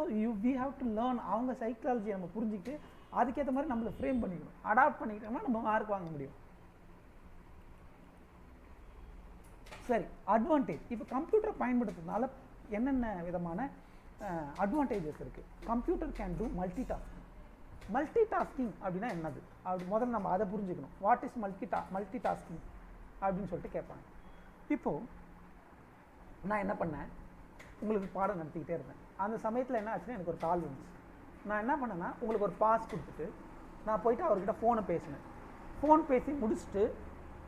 we have to learn அவங்க சைக்காலஜியை நம்ம புரிஞ்சுக்கிட்டு அதுக்கேற்ற மாதிரி நம்மளை ஃப்ரேம் பண்ணிக்கணும். அடாப்ட் பண்ணிக்கிட்டோம்னா நம்ம மார்க் வாங்க முடியும். சரி, அட்வான்டேஜ். இப்போ கம்ப்யூட்டரை பயன்படுத்துறதுனால என்னென்ன விதமான அட்வான்டேஜஸ் இருக்குது? Computer can do multi tasking. Multi tasking அப்படின்னா என்னது அப்படி முதல்ல நம்ம அதை புரிஞ்சுக்கணும். வாட் இஸ் மல்டி டாஸ்கிங் அப்படின்னு சொல்லிட்டு கேட்பாங்க. இப்போது நான் என்ன பண்ணேன், உங்களுக்கு பாடம் நடத்திக்கிட்டே இருந்தேன். அந்த சமயத்தில் என்ன ஆச்சுன்னா எனக்கு ஒரு கால் வந்துச்சு. நான் என்ன பண்ணேன்னா உங்களுக்கு ஒரு பாஸ் கொடுத்துட்டு நான் போயிட்டு அவர்கிட்ட ஃபோனை பேசினேன். ஃபோன் பேசி முடிச்சுட்டு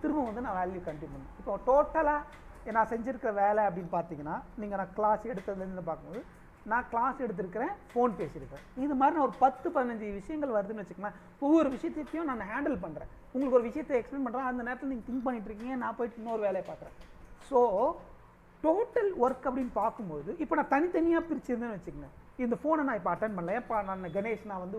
திரும்ப வந்து நான் வேல்யூ கண்டினியூ பண்ணேன். இப்போ டோட்டலாக நான் செஞ்சுருக்கிற வேலை அப்படின்னு பார்த்தீங்கன்னா, நீங்கள் நான் கிளாஸ் எடுத்ததுலேருந்து பார்க்கும்போது நான் கிளாஸ் எடுத்திருக்கிறேன், ஃபோன் பேசியிருக்கேன். இது மாதிரி நான் ஒரு 10-15 விஷயங்கள் வருதுன்னு வச்சுக்கோங்களேன். ஒவ்வொரு விஷயத்தையும் நான் ஹேண்டில் பண்ணுறேன். உங்களுக்கு ஒரு விஷயத்தை எக்ஸ்பிளைன் பண்ணுறேன், அந்த நேரத்தில் நீங்கள் திங்க் பண்ணிட்டு இருக்கீங்க, நான் போயிட்டு இன்னொரு வேலையை பார்க்குறேன். ஸோ டோட்டல் ஒர்க் அப்படின்னு பார்க்கும்போது இப்போ நான் தனித்தனியாக பிரிச்சிருந்தேன்னு வச்சுக்கோங்க. இந்த ஃபோனை நான் இப்போ அட்டன் பண்ணல. ஏப்பா நான் கணேஷ் நான் வந்து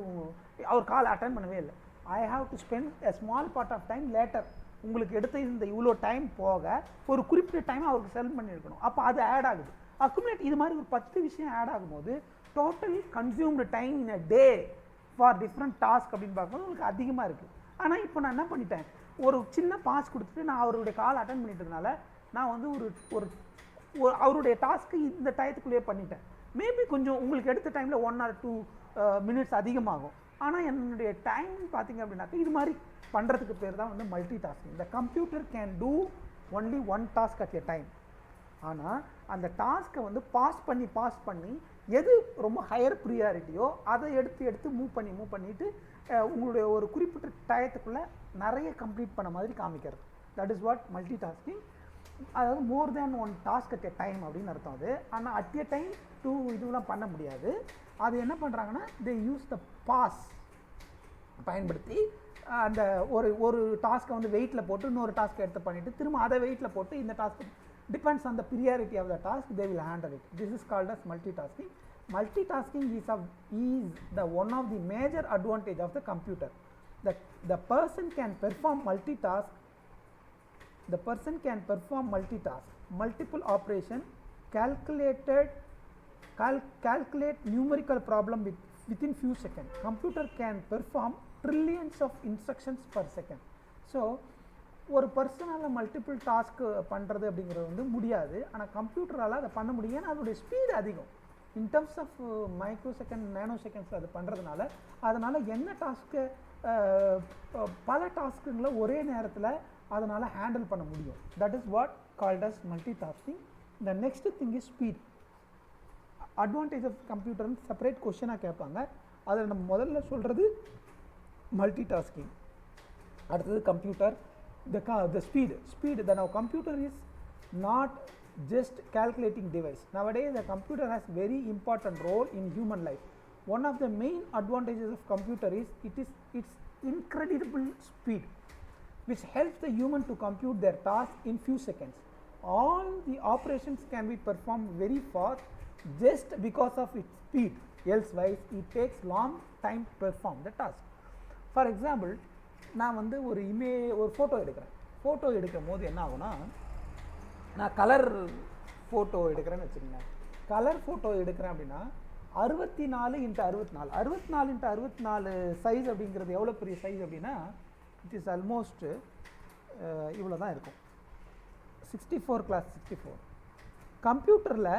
அவர் கால் அட்டன் பண்ணவே இல்லை. I have to spend a small part of time later. உங்களுக்கு எடுத்த இந்த இவ்வளோ டைம் போக ஒரு குறிப்பிட்ட டைம் அவருக்கு செல் பண்ணியிருக்கணும். அப்போ அது ஆட் ஆகுது, அக்குமுலேட். இது மாதிரி ஒரு 10 விஷயம் ஆட் ஆகும்போது total consumed time in a day for different task அப்படின்னு பார்க்கும்போது உங்களுக்கு அதிகமாக இருக்குது. ஆனால் இப்போ நான் என்ன பண்ணிட்டேன், ஒரு சின்ன பாஸ் கொடுத்துட்டு நான் அவருடைய கால் அட்டன் பண்ணிட்டதுனால நான் வந்து ஒரு அவருடைய டாஸ்க்கு இந்த டயத்துக்குள்ளேயே பண்ணிட்டேன். மேபி கொஞ்சம் உங்களுக்கு எடுத்த டைமில் 1 or 2 minutes அதிகமாகும். ஆனால் என்னுடைய டைம் பார்த்தீங்க அப்படின்னாக்க இது மாதிரி பண்ணுறதுக்கு பேர் தான் வந்து மல்டி டாஸ்கிங். இந்த computer can do only one task at a time. ஆனால் அந்த டாஸ்க்கை வந்து பாஸ் பண்ணி எது ரொம்ப ஹையர் ப்ரியாரிட்டியோ அதை எடுத்து மூவ் பண்ணிவிட்டு உங்களுடைய ஒரு குறிப்பிட்ட டயத்துக்குள்ளே நிறைய கம்ப்ளீட் பண்ண மாதிரி காமிக்கிறது. That is what multitasking. அதாவது more than one task at a time அப்படின்னு அர்த்தம் அது. ஆனால் அட் எ டைம் 2 இதுவெலாம் பண்ண முடியாது. அது என்ன பண்ணுறாங்கன்னா தே யூஸ் த பாஸ் பயன்படுத்தி அந்த ஒரு டாஸ்க்கை வந்து வெயிட்டில் போட்டு இன்னொரு டாஸ்க்கை எடுத்து பண்ணிவிட்டு திரும்ப அதை வெயிட்டில் போட்டு இந்த task depends on the priority of the task, they will handle it. This is called as multitasking. Multitasking is the one of the major advantage of the computer. The person can perform multitask. The person can perform multitask, multiple operation, calculate numerical problem within few seconds. Computer can perform trillions of instructions per second. So ஒரு பர்சனால் multiple task பண்ணுறது அப்படிங்கிறது வந்து முடியாது. ஆனால் கம்ப்யூட்டரால் அதை பண்ண முடியும். ஏன்னா அதோடைய ஸ்பீடு அதிகம். In terms of micro second, nano seconds அது பண்ணுறதுனால அதனால் என்ன டாஸ்க்கு பல டாஸ்க்குங்களை ஒரே நேரத்தில் அதனால் ஹேண்டில் பண்ண முடியும். That is what called as multitasking. The next thing is speed. Advantage of கம்ப்யூட்டர்னு செப்பரேட் கொஸ்டினாக கேட்பாங்க. அதில் நம்ம முதல்ல சொல்கிறது மல்டி டாஸ்கிங். அடுத்தது computer. The speed. The now computer is not just calculating device. Nowadays the computer has very important role in human life. One of the main advantages of computer is its incredible speed, which helps the human to compute their task in few seconds. All the operations can be performed very fast just because of its speed. Elsewise it takes long time to perform the task. For example, நான் வந்து ஒரு photo எடுக்கும் போது என்ன ஆகும்னா, நான் colour photo எடுக்கிறேன்னு வச்சுக்கோங்க. கலர் ஃபோட்டோ எடுக்கிறேன் அப்படின்னா 64x64 64x64 சைஸ் அப்படிங்கிறது எவ்வளோ பெரிய சைஸ் அப்படின்னா இட் இஸ் ஆல்மோஸ்ட் இவ்வளோ தான் இருக்கும். 64x64. கம்ப்யூட்டரில்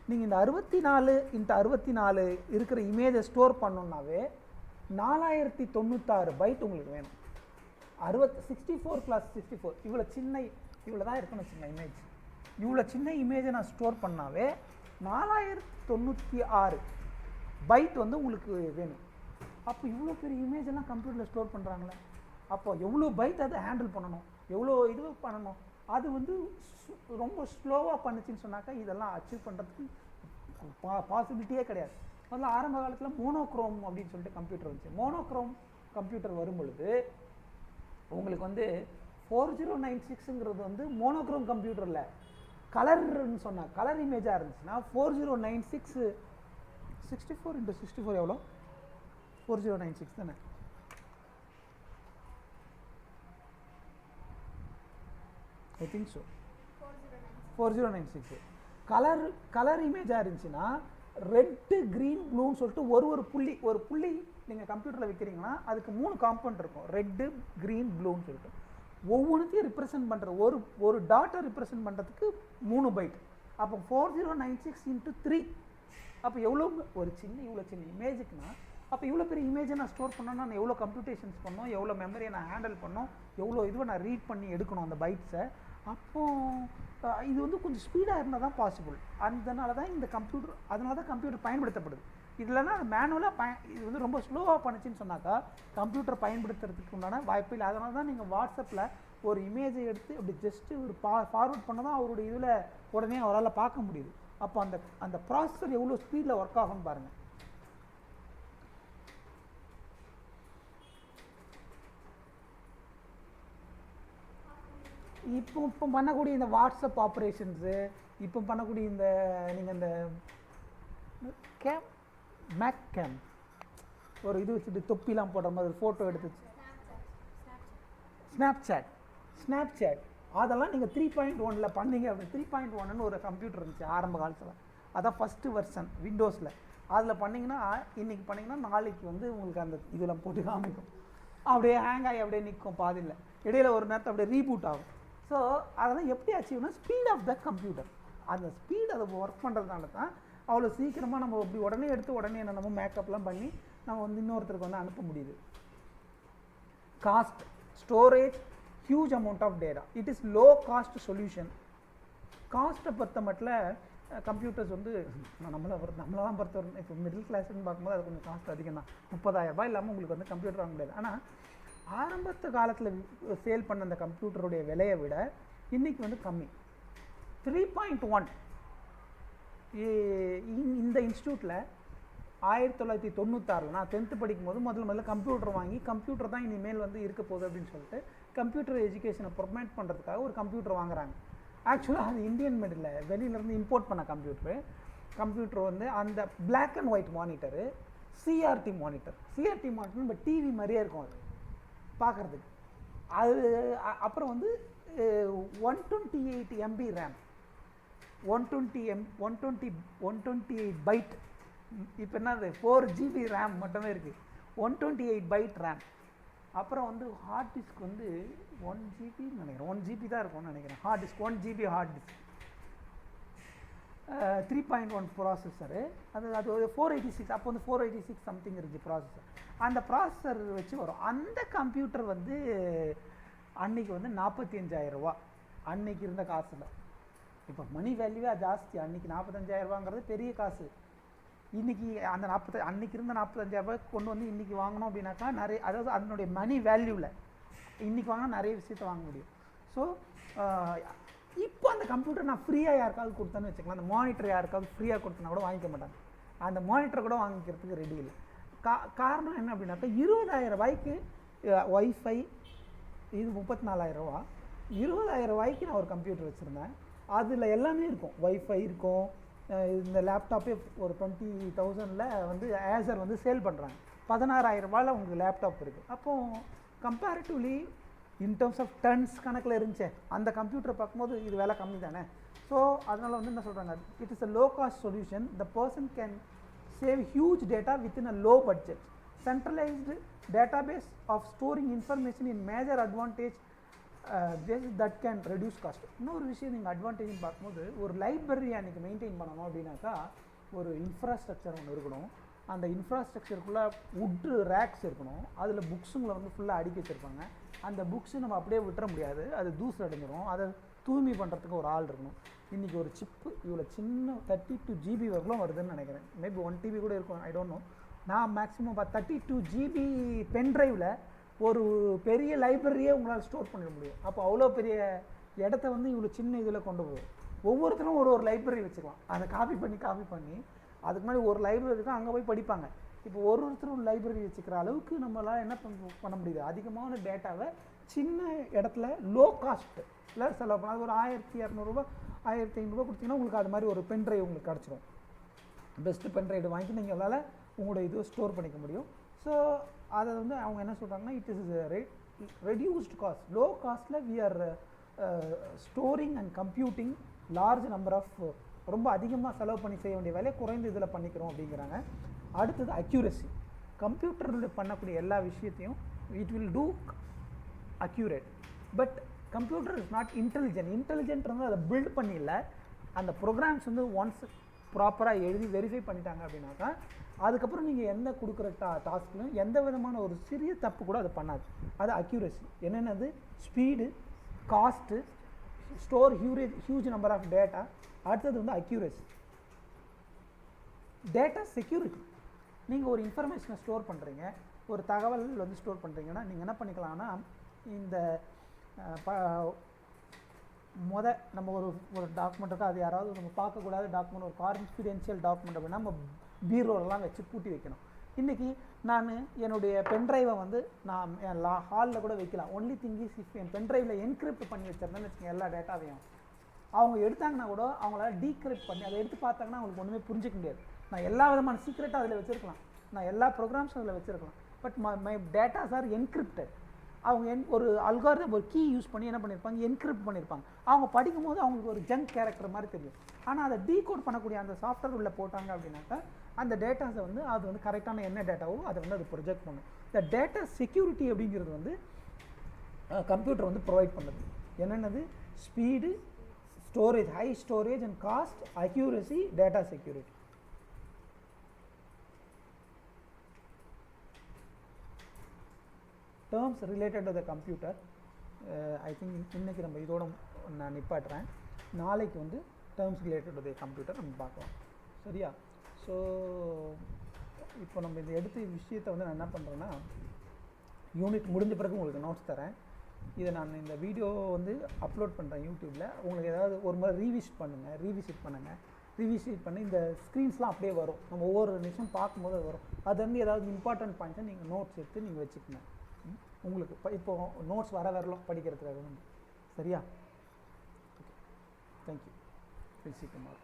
நீங்கள் இந்த 64x64 இருக்கிற இமேஜை ஸ்டோர் பண்ணணுன்னாவே 4096 பைட் உங்களுக்கு வேணும். 64x64 இவ்வளோ தான் இருக்குன்னு வச்சுக்கோங்க இமேஜ். இவ்வளோ சின்ன இமேஜை நான் ஸ்டோர் பண்ணாவே 4096 பைட் வந்து உங்களுக்கு வேணும். அப்போ இவ்வளோ பெரிய இமேஜெல்லாம் கம்ப்யூட்டரில் ஸ்டோர் பண்ணுறாங்களே, அப்போ எவ்வளோ பைட் அதை ஹேண்டில் பண்ணணும், எவ்வளோ இது பண்ணணும். அது வந்து ரொம்ப ஸ்லோவாக பண்ணுச்சுன்னு சொன்னாக்கா இதெல்லாம் அச்சீவ் பண்ணுறதுக்கு பாசிபிலிட்டியே கிடையாது. முதல்ல ஆரம்ப காலத்தில் மோனோக்ரோம் அப்படின்னு சொல்லிட்டு கம்ப்யூட்டர் வந்துச்சு. மோனோக்ரோம் கம்ப்யூட்டர் வரும் பொழுது உங்களுக்கு வந்து 4096ங்கிறது வந்து மோனோக்ரோம் கம்ப்யூட்டரில் கலர்னு சொன்னால் கலர் இமேஜாக இருந்துச்சுன்னா 4096 64x64 எவ்வளோ? 4096 தானே. I think so 4096. கலர் இமேஜாக இருந்துச்சுன்னா ரெட்டு க்ரீன் ப்ளூன்னு சொல்லிட்டு ஒரு புள்ளி நீங்கள் கம்ப்யூட்டரில் வைக்கிறீங்கன்னா அதுக்கு 3 காம்பவுண்ட் இருக்கும், ரெட்டு க்ரீன் ப்ளூன்னு சொல்லிட்டு. ஒவ்வொன்றுத்தையும் ரிப்ரசென்ட் பண்ணுற ஒரு டாட்டை ரிப்ரசென்ட் பண்ணுறதுக்கு 3 பைட். அப்போ 4096 × 3. அப்போ எவ்வளோ இவ்வளோ சின்ன இமேஜுக்குன்னா, அப்போ இவ்வளோ பெரிய இமேஜை நான் ஸ்டோர் பண்ணோன்னா நான் எவ்வளோ கம்ப்யூட்டேஷன்ஸ் பண்ணோம், எவ்வளோ மெமரியை நான் ஹேண்டில் பண்ணோம், எவ்வளோ இதுவை நான் ரீட் பண்ணி எடுக்கணும் அந்த பைட்ஸை. அப்போது இது வந்து கொஞ்சம் ஸ்பீடாக இருந்தால் தான் பாசிபிள். அதனால தான் இந்த கம்ப்யூட்டர் பயன்படுத்தப்படுது. இல்லைன்னா அது மேனுவலாக இது வந்து ரொம்ப ஸ்லோவாக பண்ணுச்சுன்னு சொன்னாக்கா கம்ப்யூட்டர் பயன்படுத்துறதுக்கு உண்டான வாய்ப்பு இல்லை. அதனால தான் நீங்கள் வாட்ஸ்அப்பில் ஒரு இமேஜை எடுத்து அப்படி ஜஸ்ட்டு ஒரு ஃபார்வர்ட் பண்ண தான் அவருடைய இதில் உடனே அவரால் பார்க்க முடியுது. அப்போ அந்த ப்ராசஸர் எவ்வளோ ஸ்பீடில் ஒர்க் ஆகும்னு பாருங்கள். இப்போ பண்ணக்கூடிய இந்த வாட்ஸ்அப் ஆப்ரேஷன்ஸு, இப்போ பண்ணக்கூடிய இந்த நீங்கள் இந்த மேக் கேம் ஒரு இது வச்சுட்டு தொப்பிலாம் போடுற மாதிரி ஃபோட்டோ எடுத்து ஸ்னாப்சாட் அதெல்லாம் நீங்கள் 3.1 பண்ணீங்க. அப்படி 3.1ன்னு ஒரு கம்ப்யூட்டர் இருந்துச்சு ஆரம்ப காலத்தில். அதான் ஃபஸ்ட்டு வெர்ஷன் விண்டோஸில். அதில் பண்ணிங்கன்னா இன்றைக்கி பண்ணிங்கன்னா நாளைக்கு வந்து உங்களுக்கு அந்த இதெல்லாம் போட்டு காமிக்கும். அப்படியே ஹேங் ஆகி அப்படியே நிற்கும் பாதியில், இடையில ஒரு நேரத்தை அப்படியே ரீபூட் ஆகும். ஸோ அதெல்லாம் எப்படி அச்சீவ்னா ஸ்பீட் ஆஃப் த கம்ப்யூட்டர். அந்த ஸ்பீட் அதை ஒர்க் பண்ணுறதுனால தான் அவ்வளோ சீக்கிரமாக நம்ம அப்படி உடனே எடுத்து உடனே நம்ம மேக்கப்லாம் பண்ணி நம்ம வந்து இன்னொருத்தருக்கு வந்து அனுப்ப முடியுது. Cost, storage, huge amount of data. It is low cost solution. காஸ்ட்டை பொறுத்த மட்டும் கம்ப்யூட்டர்ஸ் வந்து நம்மளெல்லாம் பொறுத்தவரை இப்போ மிடில் கிளாஸ்ன்னு பார்க்கும்போது அது கொஞ்சம் காஸ்ட் அதிகம் தான். 30,000 ரூபாய் இல்லாமல் உங்களுக்கு வந்து கம்ப்யூட்டர் வாங்க முடியாது. ஆனால் ஆரம்பத்து காலத்தில் சேல் பண்ண அந்த கம்ப்யூட்டருடைய விலையை விட இன்றைக்கி வந்து கம்மி. 3.1 இந்த இன்ஸ்டியூட்டில் 1996 நான் 10th படிக்கும்போது முதல்ல கம்ப்யூட்டர் வாங்கி கம்ப்யூட்டர் தான் இனிமேல் வந்து இருக்க போகுது அப்படின்னு சொல்லிட்டு கம்ப்யூட்டர் எஜுகேஷனை ப்ரொமோட் பண்ணுறதுக்காக ஒரு கம்ப்யூட்டர் வாங்குறாங்க. ஆக்சுவலாக அது இந்தியன் மேடில் வெளியிலேருந்து இம்போர்ட் பண்ண கம்ப்யூட்டர் வந்து அந்த black and white monitor, CRT monitor நம்ம டிவி மாதிரியே இருக்கும் அது பார்க்குறதுக்கு. அது அப்புறம் வந்து 128 MB ரேம், 128 பைட். இப்போ என்னது 4 GB ரேம் மட்டுமே இருக்குது, 128 பைட் ரேம். அப்புறம் வந்து ஹார்ட் டிஸ்க் வந்து 1 GB நினைக்கிறேன், 1 GB தான் இருக்கும்னு நினைக்கிறேன். Hard disk 1 GB hard disk. 3.1 processor. அது 486. அப்போ வந்து 486 சம்திங் இருக்குது ப்ராசஸர். அந்த ப்ராசஸர் வச்சு வரும். அந்த கம்ப்யூட்டர் வந்து அன்றைக்கி வந்து 45,000 ரூபா அன்றைக்கி இருந்த காசில். இப்போ மணி வேல்யூவே ஜாஸ்தி. அன்றைக்கி 45,000 ரூபாங்கிறது பெரிய காசு. இன்றைக்கி அந்த அன்றைக்கி இருந்த 45,000 ரூபாய்க்கு கொண்டு வந்து இன்றைக்கி வாங்கினோம் அப்படின்னாக்கா நிறைய, அதாவது அதனுடைய மணி வேல்யூவில் இன்றைக்கி வாங்கினா நிறைய விஷயத்தை வாங்க முடியும். ஸோ இப்போ அந்த கம்ப்யூட்டர் நான் ஃப்ரீயாக யாருக்காவது கொடுத்தேன்னு வச்சுக்கலாம். அந்த மானிட்டர் யாருக்காவது ஃப்ரீயாக கொடுத்தனா கூட வாங்கிக்க மாட்டாங்க. அந்த மானிட்டர் கூட வாங்கிக்கிறதுக்கு ரெடி இல்லை. காரணம் என்ன அப்படின்னாக்கா 20,000 ரூபாய்க்கு ஒய்ஃபை, இது 34,000 ரூபா. 20,000 ரூபாய்க்கு நான் ஒரு கம்ப்யூட்டர் வச்சுருந்தேன். அதில் எல்லாமே இருக்கும், ஒய்ஃபை இருக்கும். இந்த லேப்டாப்பே ஒரு 20,000 வந்து ஏசர் வந்து சேல் பண்ணுறாங்க. 16,000 ரூபாயில் உங்களுக்கு லேப்டாப் இருக்குது. அப்போது comparatively in terms of tons கணக்கில் இருந்துச்சு அந்த கம்ப்யூட்டரை பார்க்கும்போது இது விலை கம்மி தானே. ஸோ அதனால் வந்து என்ன சொல்கிறாங்க, it is a low cost solution. The person can save huge data within a low budget. Centralized database of storing information in major advantage that can reduce cost. இன்னொரு விஷயம் நீங்கள் அட்வான்டேஜ்னு பார்க்கும்போது, ஒரு லைப்ரரி அன்றைக்கி மெயின்டைன் பண்ணணும் அப்படின்னாக்கா ஒரு இன்ஃப்ராஸ்ட்ரக்சர் ஒன்று இருக்கணும். அந்த இன்ஃப்ராஸ்ட்ரக்சருக்குள்ளே வுட்டு ரேக்ஸ் இருக்கணும். அதில் புக்ஸுங்களை வந்து ஃபுல்லாக அடுக்கி வச்சுருப்பாங்க. அந்த புக்ஸு நம்ம அப்படியே விட்டுற முடியாது, அது தூசு அடைஞ்சிடும். அதை தூய்மை பண்ணுறதுக்கு ஒரு ஆள் இருக்கணும். இன்றைக்கி ஒரு சிப்பு இவ்வளோ சின்ன 32 GB வரலாம் வருதுன்னு நினைக்கிறேன். மேபி 1 TB கூட இருக்கும், ஐ டோன்ட் நோ. நான் மேக்ஸிமம் 32 GB பென்ட்ரைவில் ஒரு பெரிய லைப்ரரியே உங்களால் ஸ்டோர் பண்ணிட முடியும். அப்போ அவ்வளோ பெரிய இடத்த வந்து இவ்வளோ சின்ன இதில் கொண்டு போகும். ஒவ்வொருத்தரும் ஒரு லைப்ரரி வச்சுக்கலாம். அதை காப்பி பண்ணி அதுக்கு முன்னாடி ஒரு லைப்ரரி இருக்கும், அங்கே போய் படிப்பாங்க. இப்போ ஒருத்தரும் லைப்ரரி வச்சுக்கிற அளவுக்கு நம்மளால் என்ன பண்ண முடியுது, அதிகமான டேட்டாவை சின்ன இடத்துல லோ காஸ்ட் இல்லை செலவு பண்ண. அது ஒரு 1,200 ரூபா 1,500 ரூபா கொடுத்தீங்கன்னா உங்களுக்கு அது மாதிரி ஒரு பென்ட்ரைவ் உங்களுக்கு கிடச்சிடும். பெஸ்ட்டு பென்ட்ரைவ் வாங்கி நீங்கள் உங்களால் உங்களோட இது ஸ்டோர் பண்ணிக்க முடியும். ஸோ அதை வந்து அவங்க என்ன சொல்கிறாங்கன்னா, it is reduced cost, low காஸ்ட்டில் we are storing and computing large number of ரொம்ப அதிகமாக செலவு பண்ணி செய்ய வேண்டிய வேலையை குறைந்த இதில் பண்ணிக்கிறோம் அப்படிங்கிறாங்க. அடுத்தது அக்யூரசி. கம்ப்யூட்டர் பண்ணக்கூடிய எல்லா விஷயத்தையும் it will do accurate. But computer is not intelligent. இன்டெலிஜென்ட்றது அதை பில்ட் பண்ணிடல, அந்த ப்ரோக்ராம்ஸ் வந்து ஒன்ஸ் ப்ராப்பராக எழுதி வெரிஃபை பண்ணிட்டாங்க அப்படின்னாக்கா அதுக்கப்புறம் நீங்கள் எந்த கொடுக்குற டாஸ்க்லையும் எந்த விதமான ஒரு சிறிய தப்பு கூட அது பண்ணாது. அது அக்யூரசி. என்னென்னது? Speed, cost, store huge number of data. அடுத்தது வந்து அக்யூரசி. Data security. நீங்கள் ஒரு இன்ஃபர்மேஷனை ஸ்டோர் பண்ணுறீங்க, ஒரு தகவல் வந்து ஸ்டோர் பண்ணுறீங்கன்னா நீங்கள் என்ன பண்ணிக்கலாம்னா, இந்த நம்ம ஒரு டாக்குமெண்ட் இருக்கா, அது யாராவது நம்ம பார்க்கக்கூடாத டாக்குமெண்ட், ஒரு கான்ஃபிடென்ஷியல் டாக்குமெண்ட் அப்படின்னா நம்ம பீரோலாம் வச்சு பூட்டி வைக்கணும். இன்றைக்கி நான் என்னுடைய பென்ட்ரைவை வந்து நான் என் ஹாலில் கூட வைக்கலாம். ஒன்லி திங் இஸ் இஃப் என் பென்ட்ரைவில் என்கிரிப்ட் பண்ணி வச்சிருந்தேன்னு வச்சுக்கோங்க, எல்லா டேட்டாவையும் அவங்க எடுத்தாங்கன்னா கூட அவங்களால டீக்ரிப்ட் பண்ணி அதை எடுத்து பார்த்தாங்கன்னா அவங்களுக்கு ஒன்றுமே புரிஞ்சிக்க முடியாது. நான் எல்லா விதமான சீக்ரெட்டாக அதில் வச்சுருக்கலாம், நான் எல்லா ப்ரோக்ராம்ஸும் அதில் வச்சுருக்கலாம், but my datas are encrypted. அவங்க ஒரு அல்காரிதம், ஒரு கீ யூஸ் பண்ணி என்ன பண்ணியிருப்பாங்க, என்கிரிப்ட் பண்ணியிருப்பாங்க. அவங்க படிக்கும்போது அவங்களுக்கு ஒரு ஜங்க் கேரக்டர் மாதிரி தெரியும். ஆனால் அதை டீகோட் பண்ணக்கூடிய அந்த சாஃப்ட்வேர் உள்ளே போட்டாங்க அப்படின்னாக்கா அந்த டேட்டாஸை வந்து அது வந்து கரெக்டான என்ன டேட்டாவோ அதை வந்து அது ப்ரொஜெக்ட் பண்ணும். இந்த டேட்டா செக்யூரிட்டி அப்படிங்கிறது வந்து கம்ப்யூட்டர் வந்து ப்ரொவைட் பண்ணுது. என்னென்னது? Speed, storage, high storage and cost, accuracy, data security. terms related to the computer. I think இன்னைக்கு நம்ம இதோட நான் நிப்பாட்டுறேன். நாளைக்கு வந்து terms related to the computer நம்ம பார்க்கலாம். சரியா? ஸோ இப்போ நம்ம இந்த எடுத்த விஷயத்தை வந்து நான் என்ன பண்ணுறேன்னா, யூனிட் முடிஞ்ச பிறகு உங்களுக்கு நோட்ஸ் தரேன். இதை நான் இந்த வீடியோ வந்து அப்லோட் பண்ணுறேன் யூடியூப்பில். உங்களுக்கு ஏதாவது ஒரு முறை ரீவிசிட் பண்ணுங்கள். ரிவிசிட் பண்ணி இந்த ஸ்க்ரீன்ஸ்லாம் அப்படியே வரும், நம்ம ஒவ்வொரு நிமிஷம் பார்க்கும்போது அது வரும். அது வந்து ஏதாவது இம்பார்ட்டன்ட் பாயிண்ட்ஸை நீங்கள் நோட்ஸ் எடுத்து நீங்கள் வச்சுக்கோங்க. உங்களுக்கு இப்போது நோட்ஸ் வரலாம் படிக்கிறதுக்காக வந்து. சரியா? Okay, thank you. Will see tomorrow.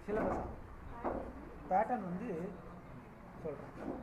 Syllabus pattern வந்து சொல்கிறேன்.